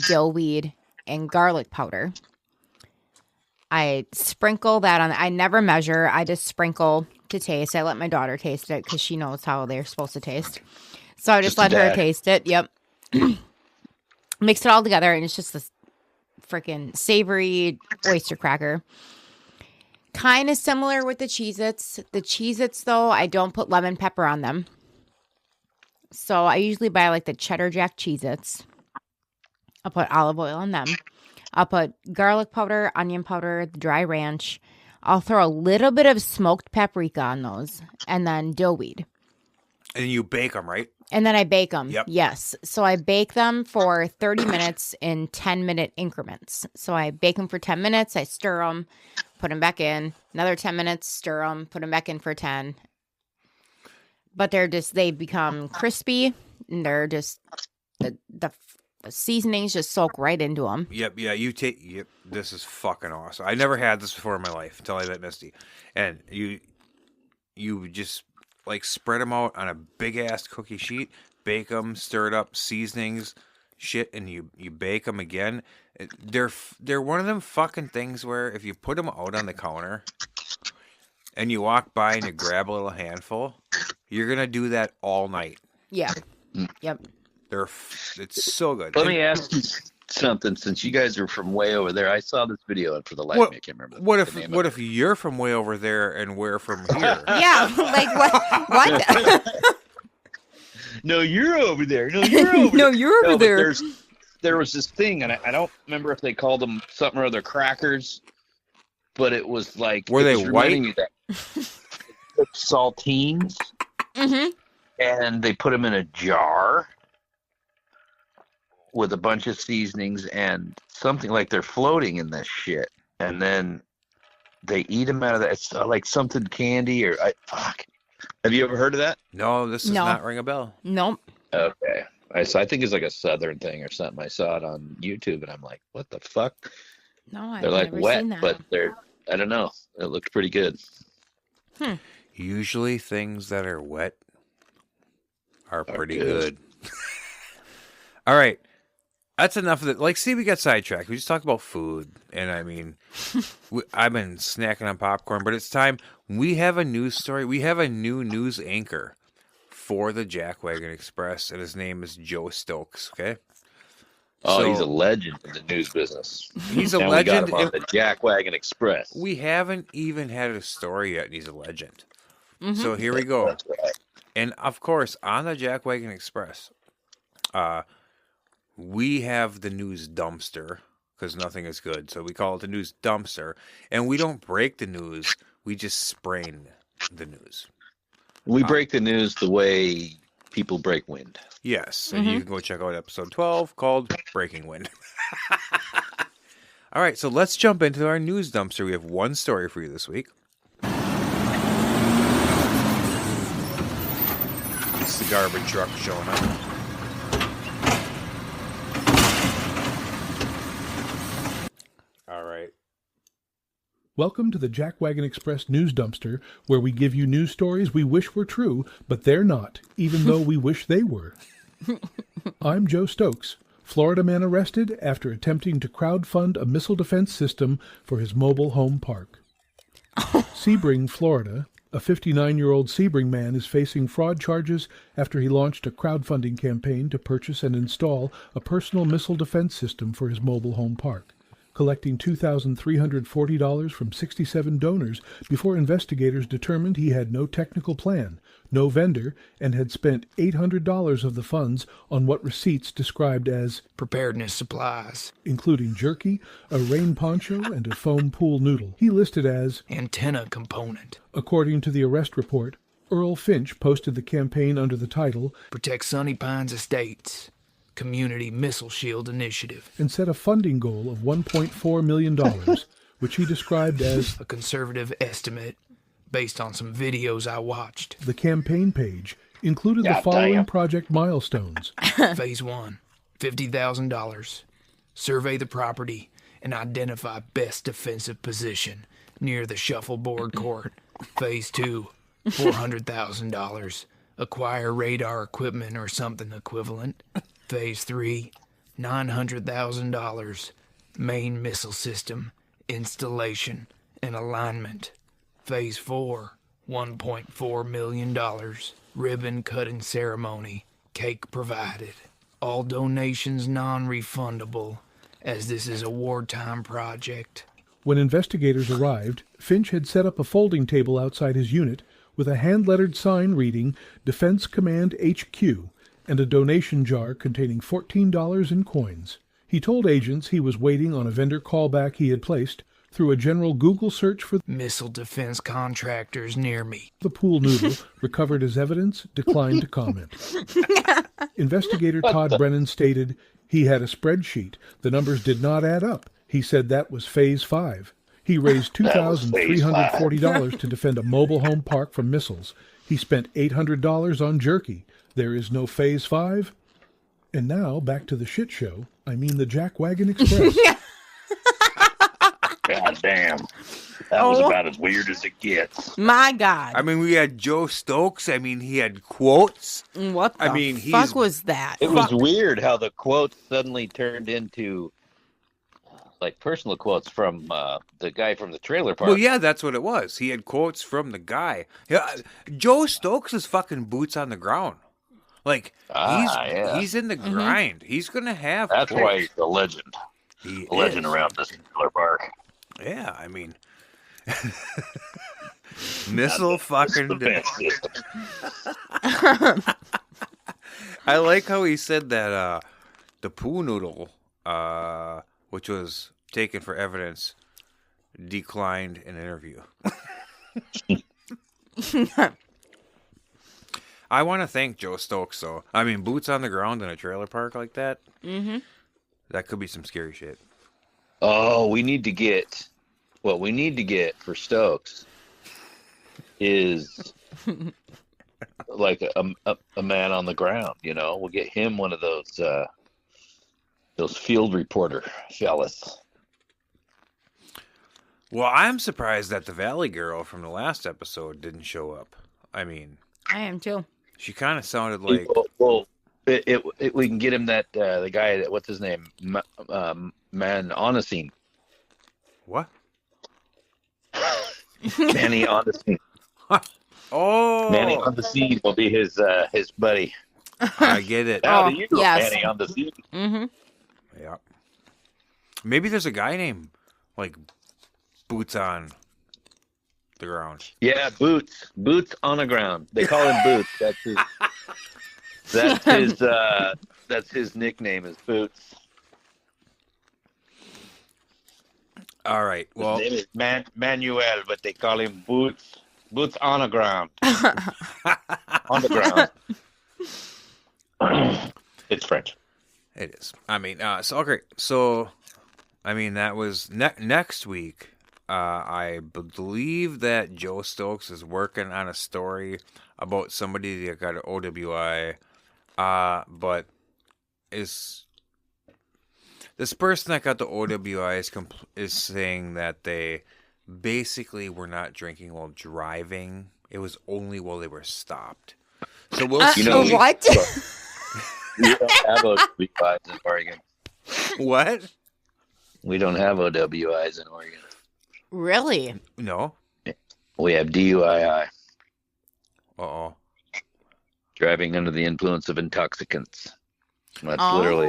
[SPEAKER 5] dill weed, and garlic powder. I sprinkle that on. I never measure. I just sprinkle to taste. I let my daughter taste it because she knows how they're supposed to taste. So I just let her taste it. Yep. Mix it all together, and it's just this freaking savory oyster cracker. Kind of similar with the Cheez-Its. The Cheez-Its, though, I don't put lemon pepper on them. So I usually buy like the Cheddar Jack Cheez-Its. I'll put olive oil on them. I'll put garlic powder, onion powder, the dry ranch. I'll throw a little bit of smoked paprika on those, and then dill weed.
[SPEAKER 4] And you bake them, right?
[SPEAKER 5] And then I bake them.
[SPEAKER 4] Yep.
[SPEAKER 5] Yes. So I bake them for 30 minutes in 10-minute increments. So I bake them for 10 minutes. I stir them, put them back in. Another 10 minutes, stir them, put them back in for 10. But they become crispy, and they're just, the seasonings just soak right into them.
[SPEAKER 4] Yep, yeah, this is fucking awesome. I never had this before in my life until I met Misty. And you just like spread them out on a big ass cookie sheet, bake them, stir it up, seasonings, shit, and you bake them again. They're one of them fucking things where if you put them out on the counter and you walk by and you grab a little handful, you're gonna do that all night.
[SPEAKER 5] Yeah. Yep.
[SPEAKER 4] It's so good.
[SPEAKER 6] Let me ask you something. Since you guys are from way over there, I saw this video, and for the life of me, I can't remember.
[SPEAKER 4] What if you're from way over there and we're from here?
[SPEAKER 5] Yeah, like what?
[SPEAKER 6] No, you're over there. No, you're over
[SPEAKER 5] no, you're over there.
[SPEAKER 6] There was this thing, and I don't remember if they called them something or other crackers, but it was like
[SPEAKER 4] were they white?
[SPEAKER 6] Me that saltines, and they put them in a jar with a bunch of seasonings and something like they're floating in this shit, and then they eat them out of that. It's like something candy or fuck. Have you ever heard of that?
[SPEAKER 4] No, this does not ring a bell.
[SPEAKER 5] Nope.
[SPEAKER 6] Okay, so I think it's like a Southern thing or something. I saw it on YouTube, and I'm like, what the fuck?
[SPEAKER 5] No, I've
[SPEAKER 6] they're like
[SPEAKER 5] never
[SPEAKER 6] wet,
[SPEAKER 5] seen that.
[SPEAKER 6] but I don't know. It looked pretty good.
[SPEAKER 4] Usually, things that are wet are pretty good. All right. That's enough of it. Like, see, we got sidetracked. We just talked about food. And, I mean, I've been snacking on popcorn, but it's time. We have a news story. We have a new news anchor for the Jackwagon Express, and his name is Joe Stokes, okay?
[SPEAKER 6] Oh, he's a legend in the news business.
[SPEAKER 4] He's a legend.
[SPEAKER 6] We got him on the Jackwagon Express.
[SPEAKER 4] We haven't even had a story yet, and he's a legend. So here we go.
[SPEAKER 6] That's right.
[SPEAKER 4] And, of course, on the Jackwagon Express, we have the news dumpster because nothing is good. So we call it the news dumpster. And we don't break the news. We just sprain the news.
[SPEAKER 6] We break the news the way people break wind.
[SPEAKER 4] Yes. And you can go check out episode 12 called Breaking Wind. All right. So let's jump into our news dumpster. We have one story for you this week. It's the garbage truck showing up.
[SPEAKER 8] Welcome to the Jackwagon Express News Dumpster, where we give you news stories we wish were true, but they're not, even though we wish they were. I'm Joe Stokes, Florida man arrested after attempting to crowdfund a missile defense system for his mobile home park. Sebring, Florida. A 59-year-old Sebring man is facing fraud charges after he launched a crowdfunding campaign to purchase and install a personal missile defense system for his mobile home park, collecting $2,340 from 67 donors before investigators determined he had no technical plan, no vendor, and had spent $800 of the funds on what receipts described as
[SPEAKER 9] preparedness supplies,
[SPEAKER 8] including jerky, a rain poncho, and a foam pool noodle. He listed as
[SPEAKER 9] antenna component.
[SPEAKER 8] According to the arrest report, Earl Finch posted the campaign under the title
[SPEAKER 9] Protect Sunny Pines Estates Community Missile Shield Initiative,
[SPEAKER 8] and set a funding goal of $1.4 million, which he described as
[SPEAKER 9] a conservative estimate based on some videos I watched.
[SPEAKER 8] The campaign page included the following project milestones.
[SPEAKER 9] Phase 1, $50,000. Survey the property and identify best defensive position near the shuffleboard court. Phase 2, $400,000. Acquire radar equipment or something equivalent. Phase 3, $900,000. Main missile system, installation, and alignment. Phase 4, $1.4 million. Ribbon cutting ceremony, cake provided. All donations non-refundable, as this is a wartime project.
[SPEAKER 8] When investigators arrived, Finch had set up a folding table outside his unit with a hand-lettered sign reading Defense Command HQ and a donation jar containing $14 in coins. He told agents he was waiting on a vendor callback he had placed through a general Google search for
[SPEAKER 9] missile defense contractors near me.
[SPEAKER 8] The pool noodle, recovered as evidence, declined to comment. Investigator Todd Brennan stated he had a spreadsheet. The numbers did not add up. He said that was Phase 5. He raised $2,340 to defend a mobile home park from missiles. He spent $800 on jerky. There is no Phase 5. And now, back to the shit show. I mean the Jackwagon Express.
[SPEAKER 6] God damn. That was about as weird as it gets.
[SPEAKER 5] My God.
[SPEAKER 4] I mean, we had Joe Stokes. I mean, he had quotes.
[SPEAKER 5] What the fuck was that?
[SPEAKER 6] It was weird how the quotes suddenly turned into like personal quotes from the guy from the trailer park.
[SPEAKER 4] Well, yeah, that's what it was. He had quotes from the guy. Yeah, Joe Stokes is fucking boots on the ground. Like, he's in the grind. He's going to have
[SPEAKER 6] That's
[SPEAKER 4] quotes.
[SPEAKER 6] why he's a legend.
[SPEAKER 4] He
[SPEAKER 6] a legend around this trailer park.
[SPEAKER 4] Yeah, I mean... Missile fucking... I like how he said that the poo noodle, which was taken for evidence, declined an interview. I want to thank Joe Stokes, though. I mean, boots on the ground in a trailer park like that, that could be some scary shit.
[SPEAKER 6] Oh, what we need to get for Stokes is like a man on the ground, you know? We'll get him one of those field reporter fellas.
[SPEAKER 4] Well, I'm surprised that the Valley Girl from the last episode didn't show up. I mean...
[SPEAKER 5] I am too.
[SPEAKER 4] She kind of sounded like...
[SPEAKER 6] Well, we can get him that, the guy, what's his name? Man on the scene.
[SPEAKER 4] What?
[SPEAKER 6] Manny on the scene.
[SPEAKER 4] Oh!
[SPEAKER 6] Manny on the scene will be his buddy.
[SPEAKER 4] I get it.
[SPEAKER 6] How do you know
[SPEAKER 5] yes.
[SPEAKER 6] Manny on the scene?
[SPEAKER 5] Mm-hmm.
[SPEAKER 4] Yeah. Maybe there's a guy named, like, Boots on the ground.
[SPEAKER 6] Yeah, Boots. Boots on the ground. They call him Boots. That's his nickname is Boots.
[SPEAKER 4] All right. Well,
[SPEAKER 6] his name is Manuel, but they call him Boots. Boots on the ground. On the ground. It's French.
[SPEAKER 4] it is. I mean, so okay. So, I mean, that was next week. I believe that Joe Stokes is working on a story about somebody that got an OWI. But is this person that got the OWI is saying that they basically were not drinking while driving. It was only while they were stopped. So we'll see.
[SPEAKER 5] What?
[SPEAKER 6] We don't have OWIs in Oregon.
[SPEAKER 4] What?
[SPEAKER 6] We don't have OWIs in Oregon.
[SPEAKER 5] Really?
[SPEAKER 4] No.
[SPEAKER 6] We have DUII.
[SPEAKER 4] Uh-oh.
[SPEAKER 6] Driving under the influence of intoxicants. That's literally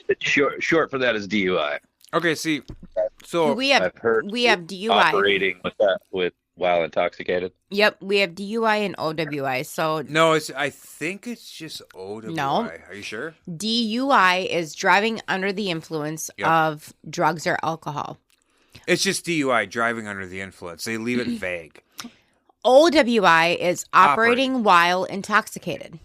[SPEAKER 6] it's short for that is DUI.
[SPEAKER 4] Okay, see. So
[SPEAKER 5] we have DUI
[SPEAKER 6] operating with while intoxicated.
[SPEAKER 5] Yep, we have DUI and OWI. So
[SPEAKER 4] no, I think it's just OWI.
[SPEAKER 5] No.
[SPEAKER 4] Are you sure?
[SPEAKER 5] DUI is driving under the influence of drugs or alcohol.
[SPEAKER 4] It's just DUI, driving under the influence. They leave it vague.
[SPEAKER 5] OWI is operating while intoxicated.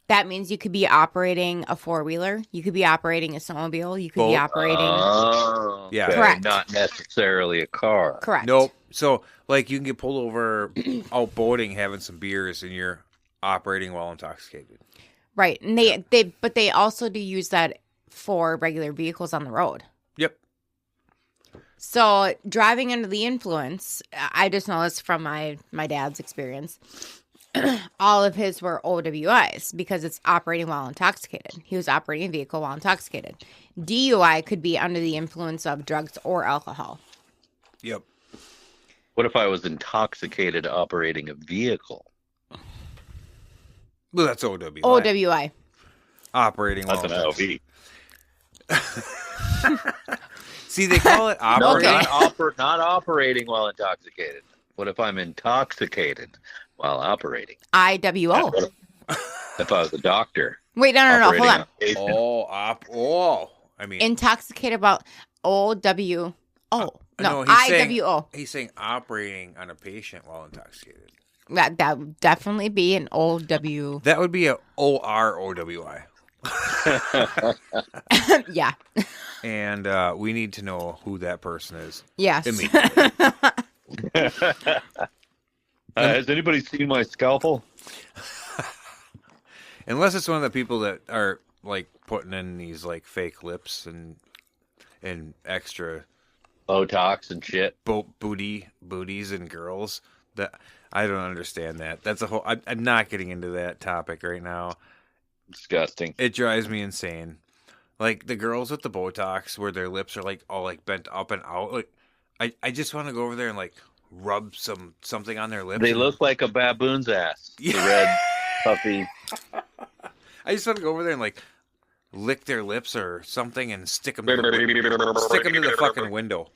[SPEAKER 5] That means you could be operating a four-wheeler. You could be operating a snowmobile. You could be operating...
[SPEAKER 6] Oh,
[SPEAKER 4] yeah.
[SPEAKER 6] okay.
[SPEAKER 5] Correct.
[SPEAKER 6] Not necessarily a car.
[SPEAKER 5] Correct.
[SPEAKER 4] Nope. So, like, you can get pulled over out boating, having some beers, and you're operating while intoxicated.
[SPEAKER 5] Right. And they also do use that for regular vehicles on the road.
[SPEAKER 4] Yep.
[SPEAKER 5] So driving under the influence, I just know this from my dad's experience. All of his were OWIs because it's operating while intoxicated. He was operating a vehicle while intoxicated. DUI could be under the influence of drugs or alcohol.
[SPEAKER 4] Yep.
[SPEAKER 6] What if I was intoxicated operating a vehicle?
[SPEAKER 4] Well, that's OWI.
[SPEAKER 5] OWI.
[SPEAKER 4] Operating while
[SPEAKER 6] That's an LV.
[SPEAKER 4] See, they call it operating.
[SPEAKER 6] Not operating while intoxicated. What if I'm intoxicated while operating?
[SPEAKER 5] IWO.
[SPEAKER 6] If I was a doctor.
[SPEAKER 5] Wait, no. Hold on.
[SPEAKER 4] I mean,
[SPEAKER 5] Intoxicated about OWO. No,
[SPEAKER 4] he's
[SPEAKER 5] IWO.
[SPEAKER 4] He's saying operating on a patient while intoxicated.
[SPEAKER 5] That would definitely be an OW.
[SPEAKER 4] That would be a OROWI.
[SPEAKER 5] Yeah.
[SPEAKER 4] And we need to know who that person is.
[SPEAKER 5] Yes.
[SPEAKER 4] Immediately.
[SPEAKER 6] Has anybody seen my scalpel?
[SPEAKER 4] Unless it's one of the people that are like putting in these like fake lips and extra
[SPEAKER 6] Botox and shit.
[SPEAKER 4] Booties and girls. That I don't understand that. That's a whole. I'm not getting into that topic right now.
[SPEAKER 6] Disgusting.
[SPEAKER 4] It drives me insane. Like the girls with the Botox where their lips are like all like bent up and out. Like I just want to go over there and like rub something on their lips.
[SPEAKER 6] They look like a baboon's ass. Yeah. The red puffy.
[SPEAKER 4] I just want to go over there and like lick their lips or something and stick them to the fucking window.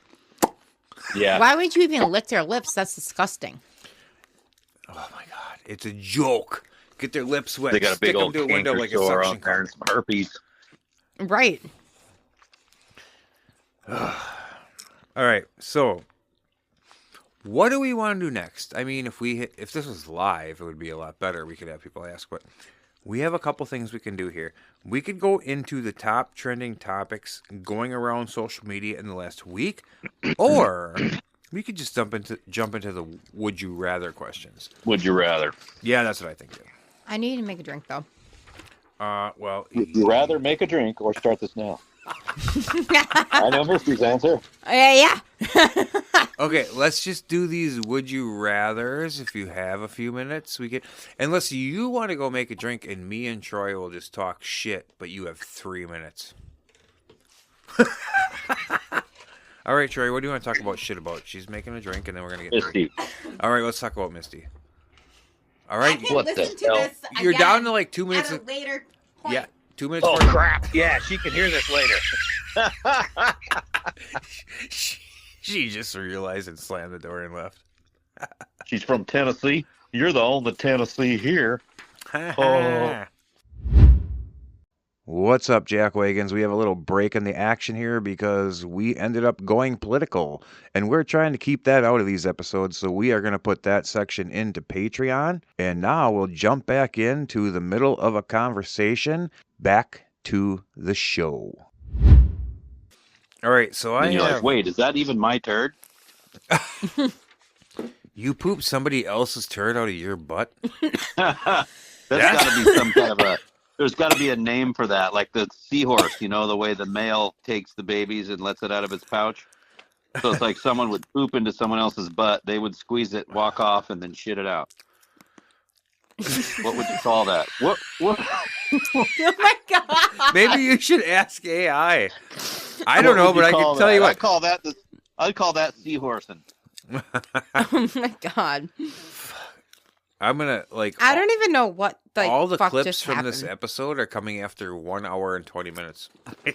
[SPEAKER 6] Yeah.
[SPEAKER 5] Why would you even lick their lips? That's disgusting.
[SPEAKER 4] Oh my god, it's a joke. Get their lips wet.
[SPEAKER 6] They got a big old
[SPEAKER 4] them to a window like a suction cup.
[SPEAKER 6] and some herpes.
[SPEAKER 5] Right.
[SPEAKER 4] All right, so what do we want to do next? I mean, if this was live, it would be a lot better. We could have people ask, but we have a couple things we can do here. We could go into the top trending topics going around social media in the last week, or we could just jump into the would you rather questions.
[SPEAKER 6] Would you rather?
[SPEAKER 4] Yeah, that's what I think too.
[SPEAKER 5] I need to make a drink though.
[SPEAKER 4] Well,
[SPEAKER 6] Would you rather make a drink or start this now? I know Misty's answer.
[SPEAKER 5] Yeah.
[SPEAKER 4] Okay, let's just do these would you rathers. If you have a few minutes, we get. Unless you want to go make a drink, and me and Troy will just talk shit, but you have 3 minutes. All right, Troy, what do you want to talk about shit about? She's making a drink, and then we're gonna get
[SPEAKER 6] Misty.
[SPEAKER 4] All right, let's talk about Misty. All right,
[SPEAKER 6] What the hell?
[SPEAKER 4] you're down to like 2 minutes.
[SPEAKER 5] At a later point.
[SPEAKER 4] Yeah, 2 minutes.
[SPEAKER 6] Oh crap! Yeah, she can hear this later.
[SPEAKER 4] She just realized and slammed the door and left.
[SPEAKER 6] She's from Tennessee. You're the only Tennessee here. Oh.
[SPEAKER 4] What's up, Jackwagons? We have a little break in the action here because we ended up going political, and we're trying to keep that out of these episodes, so we are going to put that section into Patreon, and now we'll jump back into the middle of a conversation, back to the show. All right, so
[SPEAKER 6] And you're like, wait, is that even my turd?
[SPEAKER 4] You pooped somebody else's turd out of your butt?
[SPEAKER 6] That's got to be some kind of a... There's got to be a name for that, like the seahorse, you know, the way the male takes the babies and lets it out of its pouch. So it's like someone would poop into someone else's butt, they would squeeze it, walk off, and then shit it out. What would you call that? What?
[SPEAKER 5] Oh my god!
[SPEAKER 4] Maybe you should ask AI. I don't know, but I can tell you what.
[SPEAKER 6] I'd call that seahorsing.
[SPEAKER 5] Oh my god!
[SPEAKER 4] I'm gonna like.
[SPEAKER 5] I don't even know what
[SPEAKER 4] all the
[SPEAKER 5] fuck
[SPEAKER 4] clips
[SPEAKER 5] just
[SPEAKER 4] from
[SPEAKER 5] happened.
[SPEAKER 4] this episode are coming after 1 hour and 20 minutes.
[SPEAKER 6] We're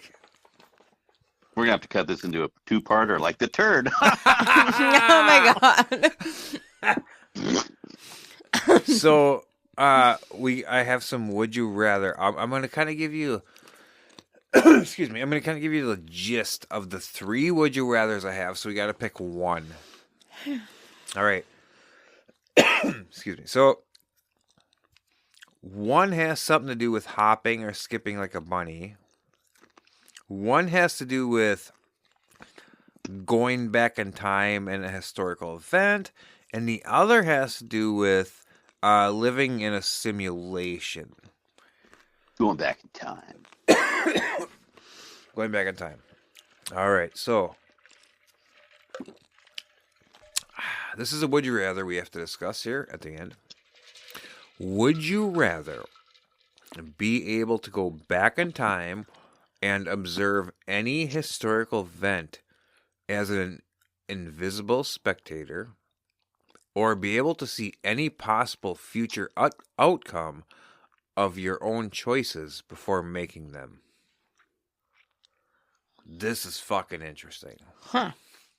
[SPEAKER 6] gonna have to cut this into a two-parter, like the turd.
[SPEAKER 5] Oh my god!
[SPEAKER 4] So, I have some would you rather. I'm gonna kind of give you. Excuse me. I'm gonna kind of give you the gist of the 3 would you rathers I have. So we got to pick one. All right. Excuse me. So, one has something to do with hopping or skipping like a bunny. One has to do with going back in time in a historical event, and the other has to do with living in a simulation.
[SPEAKER 6] Going back in time.
[SPEAKER 4] Going back in time. All right, so this is a would you rather we have to discuss here at the end. Would you rather be able to go back in time and observe any historical event as an invisible spectator, or be able to see any possible future outcome of your own choices before making them? This is fucking interesting.
[SPEAKER 5] Huh.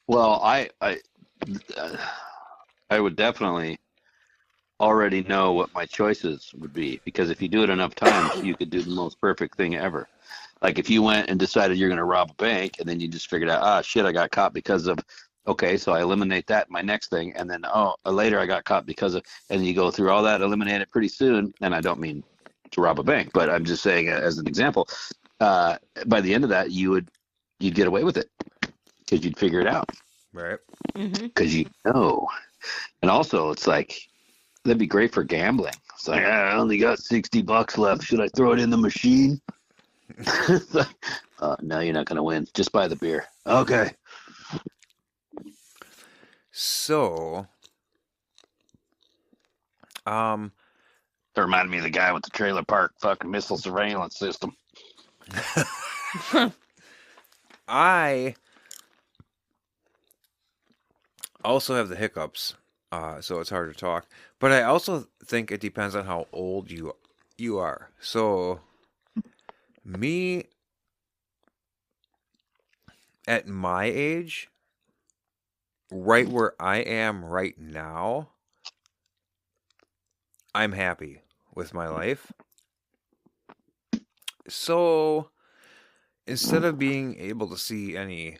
[SPEAKER 6] Well, I would definitely already know what my choices would be, because if you do it enough times, you could do the most perfect thing ever. Like if you went and decided you're going to rob a bank, and then you just figured out, shit, I got caught because of, okay, so I eliminate that in my next thing, and then later I got caught because of, and you go through all that, eliminate it pretty soon. And I don't mean to rob a bank, but I'm just saying as an example. By the end of that, you'd get away with it because you'd figure it out.
[SPEAKER 4] Right.
[SPEAKER 6] Because you know. And also, it's like, that'd be great for gambling. It's like, I only got $60 left. Should I throw it in the machine? It's like, no, you're not going to win. Just buy the beer. Okay.
[SPEAKER 4] So,
[SPEAKER 6] That reminded me of the guy with the trailer park fucking missile surveillance system.
[SPEAKER 4] I also have the hiccups, so it's hard to talk. But I also think it depends on how old you are. So, me, at my age, right where I am right now, I'm happy with my life. So, instead of being able to see any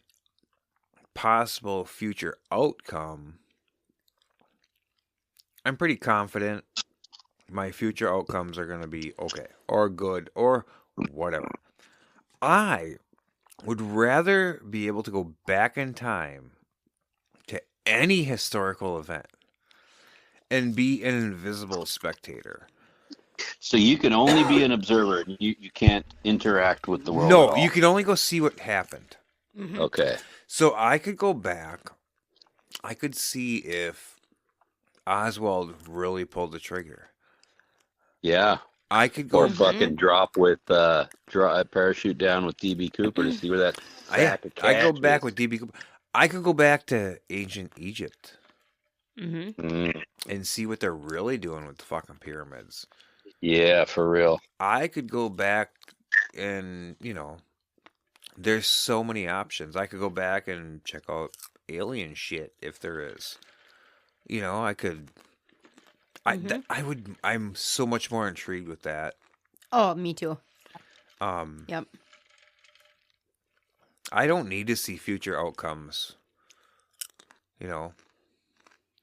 [SPEAKER 4] possible future outcome, I'm pretty confident my future outcomes are going to be okay or good or whatever. I would rather be able to go back in time to any historical event and be an invisible spectator.
[SPEAKER 6] So you can only be an observer. You can't interact with the world.
[SPEAKER 4] No,
[SPEAKER 6] at all.
[SPEAKER 4] you can only go see what happened.
[SPEAKER 6] Okay.
[SPEAKER 4] So I could go back. I could see if Oswald really pulled the trigger.
[SPEAKER 6] Yeah.
[SPEAKER 4] I could go
[SPEAKER 6] Or fucking drop a parachute down with DB Cooper to see where that sack of
[SPEAKER 4] I go
[SPEAKER 6] cash
[SPEAKER 4] back
[SPEAKER 6] is.
[SPEAKER 4] with DB Cooper. I could go back to ancient Egypt
[SPEAKER 6] Mm.
[SPEAKER 4] and see what they're really doing with the fucking pyramids.
[SPEAKER 6] Yeah, for real.
[SPEAKER 4] I could go back and, there's so many options. I could go back and check out alien shit if there is. I could. I'm so much more intrigued with that.
[SPEAKER 5] Oh, me too. Yep.
[SPEAKER 4] I don't need to see future outcomes.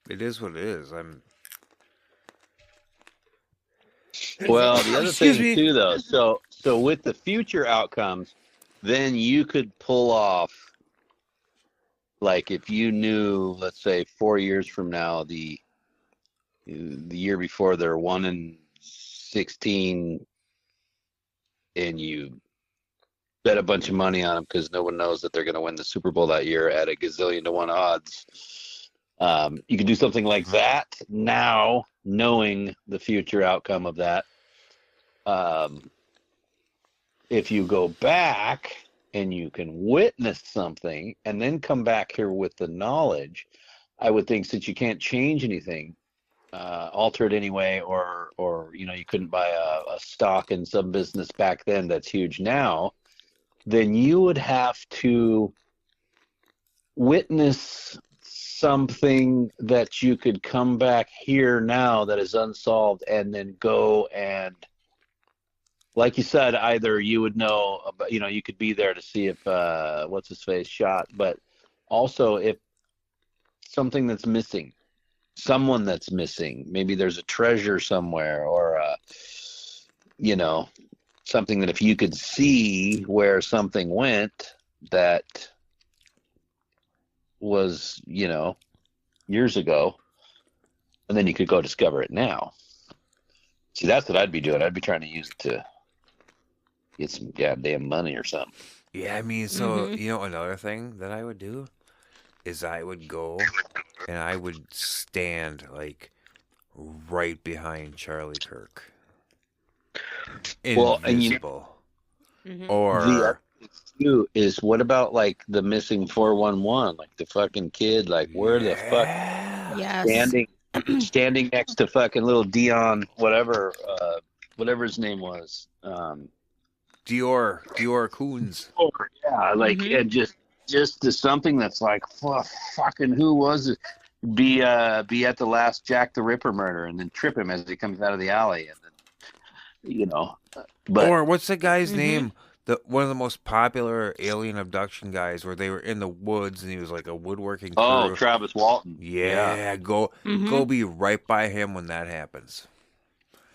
[SPEAKER 4] It is what it is.
[SPEAKER 6] Well, the other
[SPEAKER 4] Excuse
[SPEAKER 6] thing
[SPEAKER 4] me.
[SPEAKER 6] too, though, so with the future outcomes, then you could pull off, like if you knew, let's say 4 years from now, the year before they're 1-16, and you bet a bunch of money on them because no one knows that they're going to win the Super Bowl that year at a gazillion to 1 odds. You could do something like that now, knowing the future outcome of that. If you go back and you can witness something and then come back here with the knowledge, I would think, since you can't change anything, alter it anyway, or you couldn't buy a stock in some business back then that's huge now, then you would have to witness something that you could come back here now that is unsolved, and then go and, like you said, either you would know about, you could be there to see if what's his face shot, but also if something that's missing, someone that's missing, maybe there's a treasure somewhere, or something that if you could see where something went, that was, years ago, and then you could go discover it now. See, that's what I'd be doing. I'd be trying to use it to get some goddamn money or something.
[SPEAKER 4] Yeah, I mean, so, another thing that I would do is I would go and I would stand, like, right behind Charlie Kirk.
[SPEAKER 6] Well, and
[SPEAKER 4] Invisible.
[SPEAKER 5] Mhm.
[SPEAKER 6] the
[SPEAKER 4] Or,
[SPEAKER 6] other thing too is, what about like the missing 411, like the fucking kid, like where the fuck
[SPEAKER 5] Yes.
[SPEAKER 6] standing next to fucking little Dion, whatever his name was.
[SPEAKER 4] Dior Coons.
[SPEAKER 6] Yeah, like and just to something that's like fucking who was it? Be at the last Jack the Ripper murder and then trip him as he comes out of the alley, and then but
[SPEAKER 4] Or what's the guy's name? One of the most popular alien abduction guys, where they were in the woods and he was like a woodworking crew.
[SPEAKER 6] Travis Walton.
[SPEAKER 4] Yeah, go be right by him when that happens.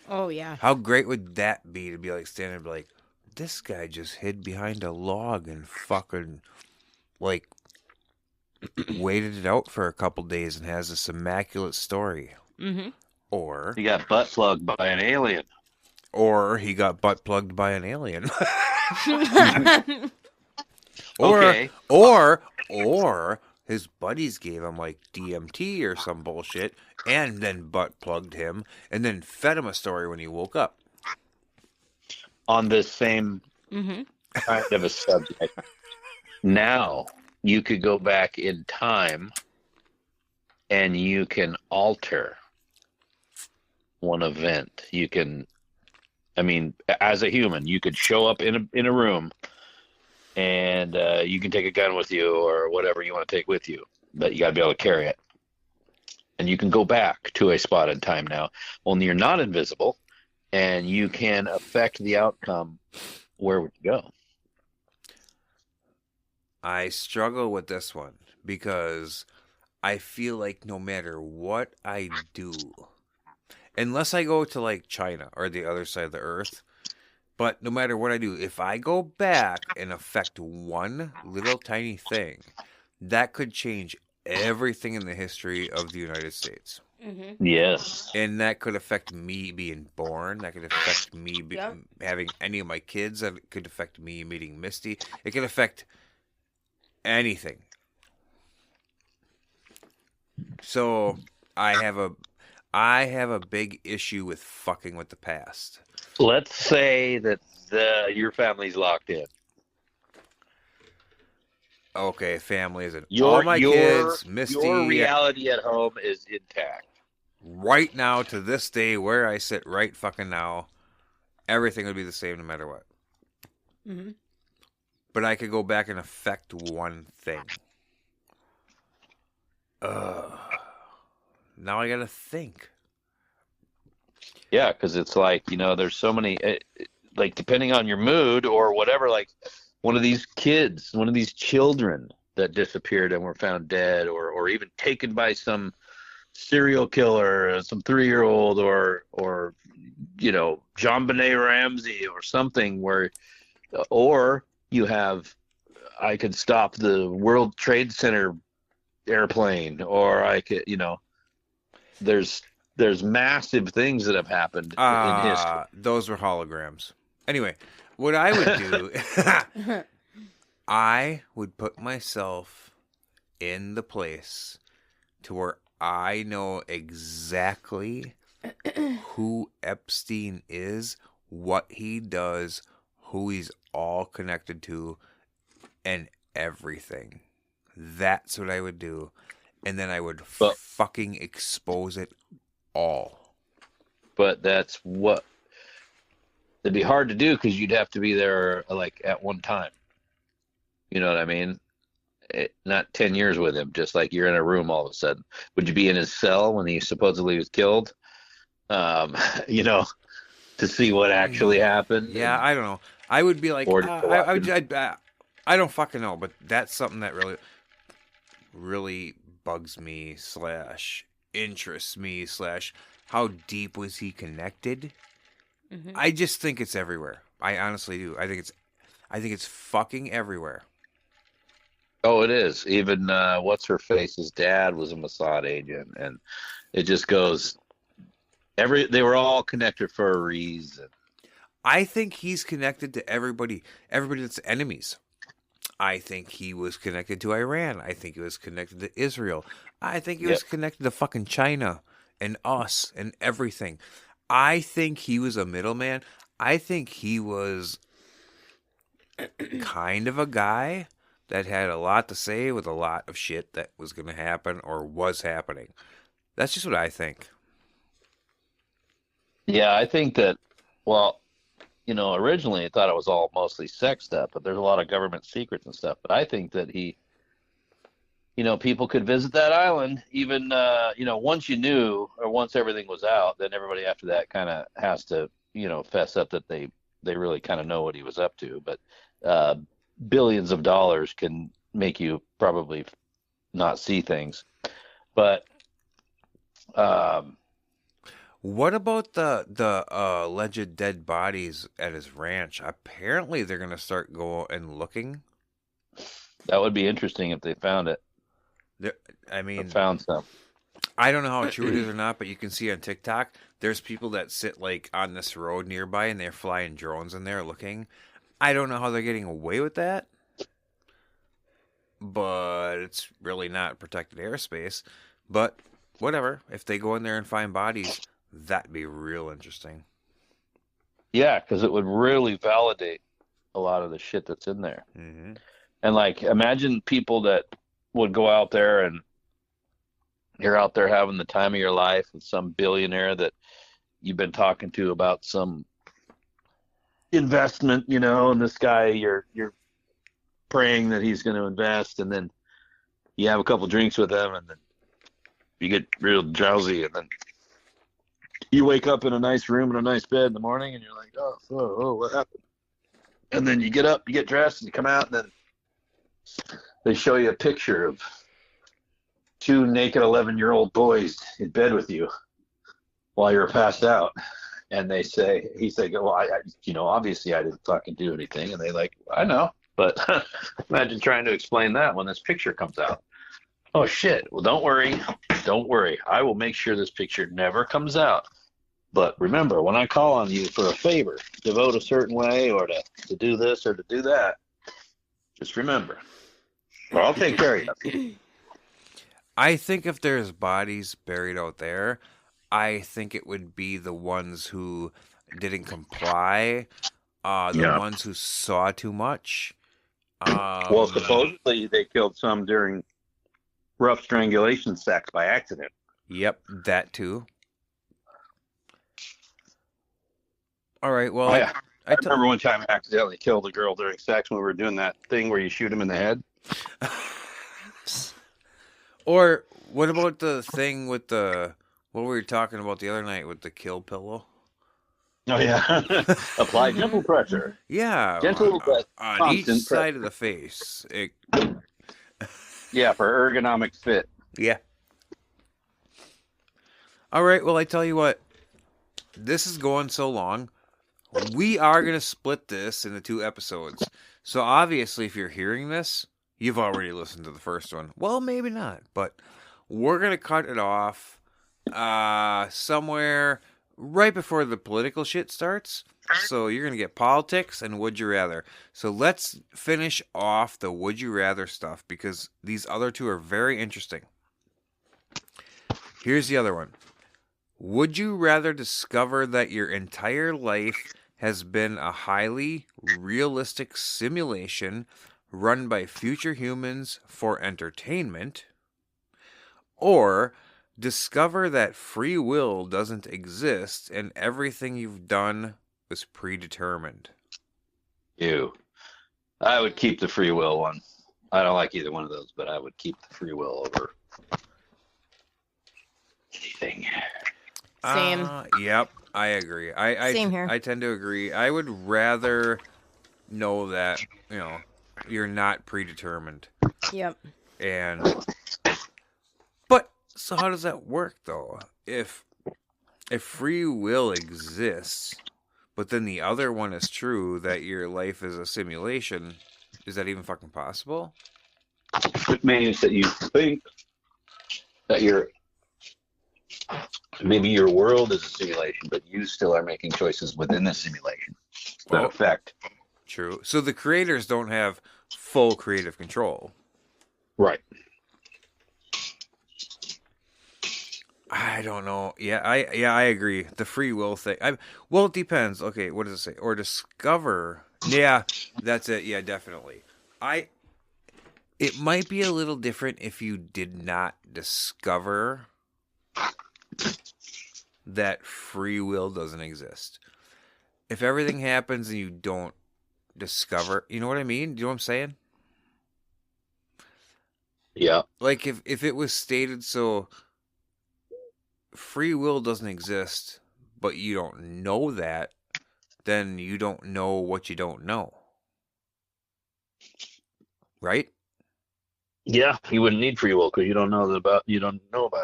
[SPEAKER 5] Oh yeah.
[SPEAKER 4] How great would that be to be like standing there and be like, this guy just hid behind a log and fucking like waited it out for a couple days and has this immaculate story. Or
[SPEAKER 6] He got butt plugged by an alien.
[SPEAKER 4] Or he got butt plugged by an alien.
[SPEAKER 6] Okay.
[SPEAKER 4] Or his buddies gave him like DMT or some bullshit and then butt plugged him and then fed him a story when he woke up.
[SPEAKER 6] On this same kind of a subject. Now you could go back in time and you can alter one event. You can, as a human, you could show up in a room and you can take a gun with you or whatever you want to take with you, but you got to be able to carry it. And you can go back to a spot in time now, only you're not invisible and you can affect the outcome. Where would you go?
[SPEAKER 4] I struggle with this one because I feel like no matter what I do, unless I go to like China or the other side of the earth, but no matter what I do, if I go back and affect one little tiny thing, that could change everything in the history of the United States.
[SPEAKER 6] Yes.
[SPEAKER 4] And that could affect me being born. That could affect me
[SPEAKER 5] Yep.
[SPEAKER 4] having any of my kids. That could affect me meeting Misty. It could affect anything. So I have a big issue with fucking with the past.
[SPEAKER 6] Let's say that your family's locked in.
[SPEAKER 4] Okay, family is all my kids, Misty.
[SPEAKER 6] Your reality at home is intact.
[SPEAKER 4] Right now, to this day, where I sit right fucking now, everything would be the same no matter what. But I could go back and affect one thing. Now I gotta think.
[SPEAKER 6] Yeah, because it's like, there's so many, like, depending on your mood or whatever, like, one of these children that disappeared and were found dead or even taken by some serial killer, some 3-year-old or John Benet Ramsey or something or you have, I could stop the World Trade Center airplane, or I could, there's massive things that have happened in history.
[SPEAKER 4] Those were holograms. Anyway, what I would do, I would put myself in the place to where I know exactly who Epstein is, what he does, who he's all connected to, and everything. That's what I would do. And then I would fucking expose it all.
[SPEAKER 6] But that'd be hard to do because you'd have to be there like at one time. You know what I mean? Not 10 years with him, just like you're in a room all of a sudden. Would you be in his cell when he supposedly was killed? To see what actually happened?
[SPEAKER 4] Yeah, I don't know. I would be like, I don't fucking know, but that's something that really bugs me / interests me / how deep was he connected? I just think it's everywhere. I honestly do. I think it's fucking everywhere.
[SPEAKER 6] Oh, it is. Even what's her face's dad was a Mossad agent, and it just goes. They were all connected for a reason.
[SPEAKER 4] I think he's connected to everybody that's enemies. I think he was connected to Iran. I think he was connected to Israel. I think he was connected to fucking China and us and everything. I think he was a middleman. I think he was kind of a guy that had a lot to say with a lot of shit that was going to happen or was happening. That's just what I think.
[SPEAKER 6] Yeah, I think that, well, originally I thought it was all mostly sex stuff, but there's a lot of government secrets and stuff. But I think that he, people could visit that island even, once you knew or once everything was out, then everybody after that kind of has to, fess up that they really kind of know what he was up to. But billions of dollars can make you probably not see things. But
[SPEAKER 4] what about the alleged dead bodies at his ranch? Apparently, they're gonna start going and looking.
[SPEAKER 6] That would be interesting if they found it.
[SPEAKER 4] I mean,
[SPEAKER 6] found some.
[SPEAKER 4] I don't know how true it is or not, but you can see on TikTok, there's people that sit like on this road nearby, and they're flying drones in there looking. I don't know how they're getting away with that, but it's really not protected airspace. But whatever, if they go in there and find bodies. That'd be real interesting.
[SPEAKER 6] Yeah, because it would really validate a lot of the shit that's in there.
[SPEAKER 4] Mm-hmm.
[SPEAKER 6] And like, imagine people that would go out there and you're out there having the time of your life with some billionaire that you've been talking to about some investment, and this guy you're praying that he's going to invest, and then you have a couple drinks with him, and then you get real drowsy, and then you wake up in a nice room in a nice bed in the morning, and you're like, oh, what happened? And then you get up, you get dressed, and you come out, and then they show you a picture of two naked 11-year-old boys in bed with you while you're passed out. And he's like, well, obviously I didn't fucking do anything. And they like, I know, but imagine trying to explain that when this picture comes out. Oh shit. Well, don't worry. I will make sure this picture never comes out. But remember, when I call on you for a favor, to vote a certain way or to do this or to do that, just remember, or I'll take care of you.
[SPEAKER 4] I think if there's bodies buried out there, I think it would be the ones who didn't comply, the ones who saw too much.
[SPEAKER 6] Well, supposedly they killed some during rough strangulation sex by accident.
[SPEAKER 4] Yep, that too. All right, well,
[SPEAKER 6] I remember one time I accidentally killed a girl during sex when we were doing that thing where you shoot him in the head.
[SPEAKER 4] Or what about the thing with what we were talking about the other night with the kill pillow?
[SPEAKER 6] Oh, yeah. Apply gentle pressure.
[SPEAKER 4] Yeah.
[SPEAKER 6] Gentle pressure.
[SPEAKER 4] On each side of the face.
[SPEAKER 6] Yeah, for ergonomic fit.
[SPEAKER 4] Yeah. All right, well, I tell you what. This is going so long. We are going to split this into 2 episodes. So obviously, if you're hearing this, you've already listened to the first one. Well, maybe not, but we're going to cut it off somewhere right before the political shit starts. So you're going to get politics and would you rather. So let's finish off the would you rather stuff because these other 2 are very interesting. Here's the other one. Would you rather discover that your entire life has been a highly realistic simulation run by future humans for entertainment, or discover that free will doesn't exist and everything you've done was predetermined?
[SPEAKER 6] Ew. I would keep the free will one. I don't like either one of those, but I would keep the free will over anything.
[SPEAKER 5] Same.
[SPEAKER 4] Yep, I agree.
[SPEAKER 5] Same here.
[SPEAKER 4] I tend to agree. I would rather know that, you're not predetermined.
[SPEAKER 5] Yep.
[SPEAKER 4] But so how does that work though? If free will exists, but then the other one is true that your life is a simulation, is that even fucking possible?
[SPEAKER 6] It means that you think that maybe your world is a simulation, but you still are making choices within the simulation that affect.
[SPEAKER 4] True. So the creators don't have full creative control.
[SPEAKER 6] Right.
[SPEAKER 4] I don't know. I agree. The free will thing. Well, it depends. Okay, what does it say? Or discover. Yeah, that's it. Yeah, definitely. It might be a little different if you did not discover that free will doesn't exist. If everything happens and you don't discover, you know what I mean? Do you know what I'm saying?
[SPEAKER 6] Yeah.
[SPEAKER 4] Like if it was stated so free will doesn't exist, but you don't know that, then you don't know what you don't know. Right?
[SPEAKER 6] Yeah, you wouldn't need free will because you don't know about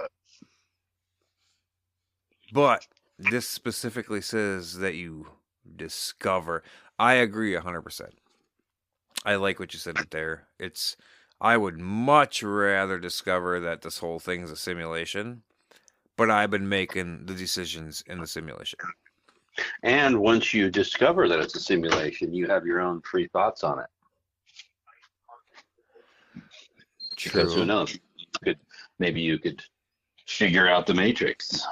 [SPEAKER 6] it.
[SPEAKER 4] But this specifically says that you discover. I agree 100%. I like what you said there. I would much rather discover that this whole thing's a simulation, but I've been making the decisions in the simulation.
[SPEAKER 6] And once you discover that it's a simulation, you have your own free thoughts on it.
[SPEAKER 4] True.
[SPEAKER 6] Because who knows? Maybe you could figure out the Matrix.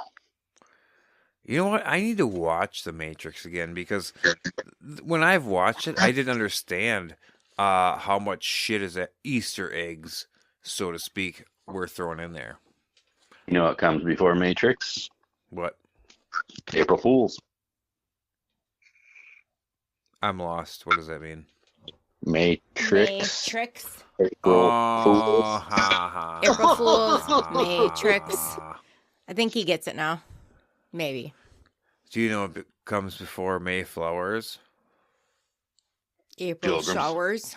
[SPEAKER 4] You know what? I need to watch The Matrix again because when I've watched it, I didn't understand how much shit is that Easter eggs, so to speak, were thrown in there.
[SPEAKER 6] You know what comes before Matrix?
[SPEAKER 4] What?
[SPEAKER 6] April Fools.
[SPEAKER 4] I'm lost. What does that mean?
[SPEAKER 6] Matrix.
[SPEAKER 5] April
[SPEAKER 4] Oh, ha, ha.
[SPEAKER 5] April Fool's Matrix. I think he gets it now. Maybe.
[SPEAKER 4] Do you know what comes before Mayflowers?
[SPEAKER 5] April
[SPEAKER 6] Pilgrims.
[SPEAKER 5] showers.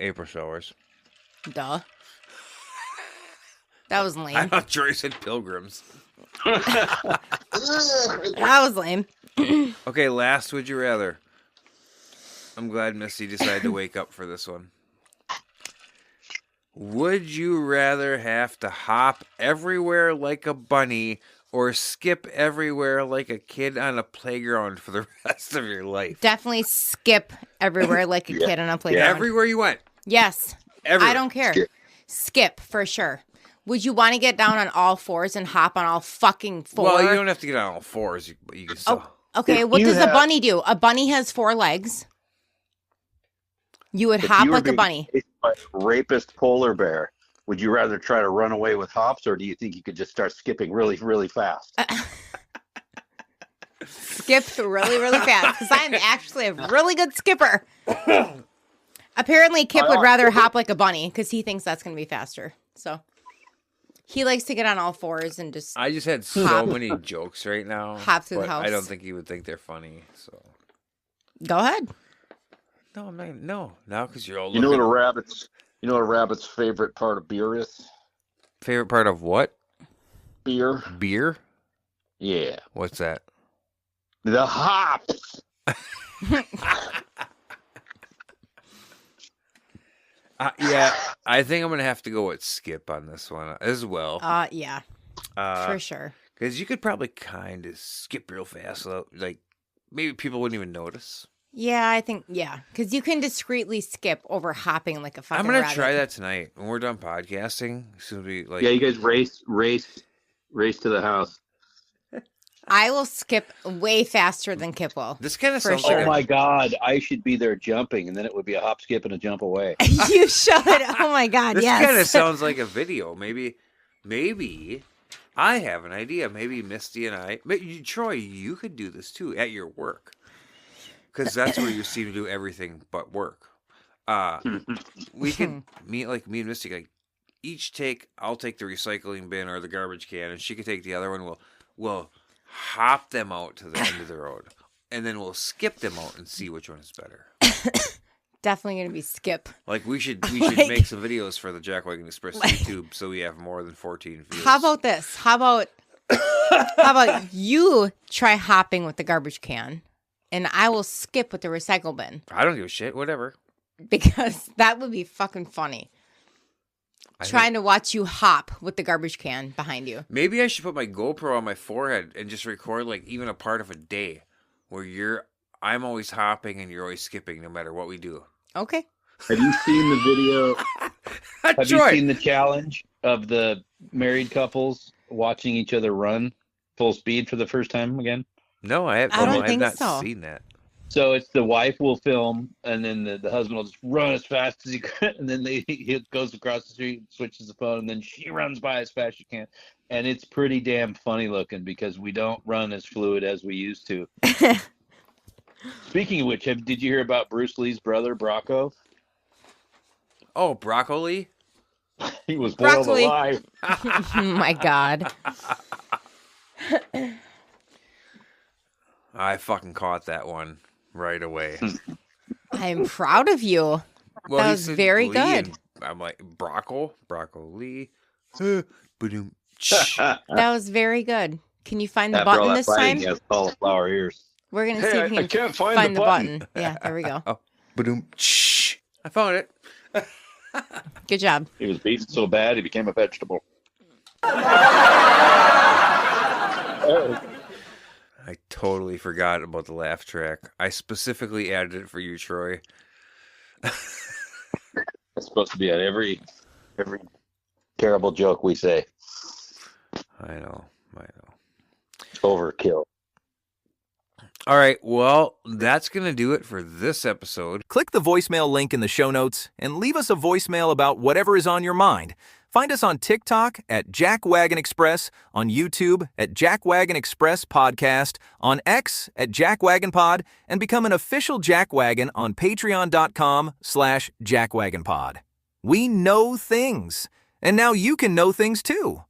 [SPEAKER 4] April showers.
[SPEAKER 5] Duh. That was
[SPEAKER 4] I
[SPEAKER 5] lame.
[SPEAKER 4] thought Jory said pilgrims.
[SPEAKER 5] That was lame.
[SPEAKER 4] Okay, last would you rather? I'm glad Misty decided to wake up for this one. Would you rather have to hop everywhere like a bunny or skip everywhere like a kid on a playground for the rest of your life?
[SPEAKER 5] Definitely skip everywhere like a kid on a playground.
[SPEAKER 4] Everywhere you went.
[SPEAKER 5] Yes.
[SPEAKER 4] Everywhere.
[SPEAKER 5] I don't care. Skip for sure. Would you want to get down on all fours and hop on all fucking four?
[SPEAKER 4] Well, you don't have to get on all fours. You can still.
[SPEAKER 5] Okay, what does a bunny do? A bunny has 4 legs. You would hop like a bunny.
[SPEAKER 6] By a rapist polar bear, would you rather try to run away with hops, or do you think you could just start skipping really, really fast?
[SPEAKER 5] Skip really, really fast because I'm actually a really good skipper. Apparently, Kip would rather hop like a bunny because he thinks that's going to be faster. So he likes to get on all fours and just.
[SPEAKER 4] I just had so many jokes right now.
[SPEAKER 5] Hop through the
[SPEAKER 4] but
[SPEAKER 5] house.
[SPEAKER 4] I don't think you would think they're funny. So
[SPEAKER 5] Go ahead.
[SPEAKER 4] no, I'm not. No, now because you're all.
[SPEAKER 6] You know what a rabbit's favorite part of beer is?
[SPEAKER 4] Favorite part of what?
[SPEAKER 6] Beer.
[SPEAKER 4] Beer?
[SPEAKER 6] Yeah.
[SPEAKER 4] What's that?
[SPEAKER 6] The hops.
[SPEAKER 4] Yeah, I think I'm gonna have to go with skip on this one as well.
[SPEAKER 5] Yeah, for sure.
[SPEAKER 4] Because you could probably kind of skip real fast, like maybe people wouldn't even notice.
[SPEAKER 5] Yeah, I think because you can discreetly skip over hopping like a fucking.
[SPEAKER 4] I'm gonna
[SPEAKER 5] rabbit.
[SPEAKER 4] try that tonight when we're done podcasting. It's gonna be like,
[SPEAKER 6] Yeah, you guys race to the house.
[SPEAKER 5] I will skip way faster than Kip will.
[SPEAKER 4] This kind of
[SPEAKER 5] For
[SPEAKER 4] sounds
[SPEAKER 5] sure.
[SPEAKER 4] like
[SPEAKER 6] Oh my God, I should be there jumping, and then it would be a hop, skip, and a jump away.
[SPEAKER 5] You should. Oh my God,
[SPEAKER 4] this
[SPEAKER 5] yes.
[SPEAKER 4] kind of sounds like a video. Maybe I have an idea. Maybe Misty and I, Troy, you could do this too at your work, because that's where you seem to do everything but work. We could me and Misty, like I'll take the recycling bin or the garbage can, and she could take the other one. We'll hop them out to the end of the road, and then we'll skip them out and see which one is better.
[SPEAKER 5] Definitely gonna be skip.
[SPEAKER 4] Like we should make some videos for the Jackwagon Express YouTube so we have more than 14 views.
[SPEAKER 5] How about this? How about you try hopping with the garbage can, and I will skip with the recycle bin
[SPEAKER 4] I don't give a shit. Whatever.
[SPEAKER 5] because that would be fucking funny. trying to watch you hop with the garbage can behind you.
[SPEAKER 4] Maybe I should put my GoPro on my forehead and just record like even a part of a day where I'm always hopping and you're always skipping no matter what we do.
[SPEAKER 5] Okay.
[SPEAKER 6] Have you seen the video? Have
[SPEAKER 4] Troy.
[SPEAKER 6] you seen the challenge of the married couples watching each other run full speed for the first time again?
[SPEAKER 4] No, I
[SPEAKER 5] don't
[SPEAKER 4] have
[SPEAKER 5] think
[SPEAKER 4] not
[SPEAKER 5] so.
[SPEAKER 4] seen that.
[SPEAKER 6] So it's the wife will film, and then the husband will just run as fast as he can, and then he goes across the street, switches the phone, and then she runs by as fast as she can. And it's pretty damn funny looking because we don't run as fluid as we used to. Speaking of which, did you hear about Bruce Lee's brother, Brocco?
[SPEAKER 4] Oh, broccoli?
[SPEAKER 6] He was boiled
[SPEAKER 5] Broccoli.
[SPEAKER 6] alive.
[SPEAKER 5] Oh my God.
[SPEAKER 4] I fucking caught that one right away.
[SPEAKER 5] I'm proud of you.
[SPEAKER 4] Well,
[SPEAKER 5] That
[SPEAKER 4] he
[SPEAKER 5] was
[SPEAKER 4] said
[SPEAKER 5] very
[SPEAKER 4] Lee,
[SPEAKER 5] good.
[SPEAKER 4] and I'm like, broccoli. Ba-doom.
[SPEAKER 5] That was very good. Can you find the
[SPEAKER 6] After all
[SPEAKER 5] button
[SPEAKER 6] that
[SPEAKER 5] this
[SPEAKER 6] fighting,
[SPEAKER 5] time?
[SPEAKER 6] he has cauliflower ears.
[SPEAKER 5] We're going to see if we
[SPEAKER 6] I
[SPEAKER 5] can
[SPEAKER 6] can't find the
[SPEAKER 5] the
[SPEAKER 6] button.
[SPEAKER 5] button. Yeah, there we go.
[SPEAKER 4] Oh, ba-doom. I found it.
[SPEAKER 5] Good job.
[SPEAKER 6] He was beaten so bad he became a vegetable.
[SPEAKER 4] I totally forgot about the laugh track. I specifically added it for you, Troy.
[SPEAKER 6] It's supposed to be at every terrible joke we say.
[SPEAKER 4] I know.
[SPEAKER 6] Overkill.
[SPEAKER 4] All right, well, that's going to do it for this episode.
[SPEAKER 2] Click the voicemail link in the show notes and leave us a voicemail about whatever is on your mind. Find us on TikTok at Jackwagon Express, on YouTube at Jackwagon Express Podcast, on X at Jackwagon Pod, and become an official Jackwagon on patreon.com/JackwagonPod. We know things, and now you can know things too.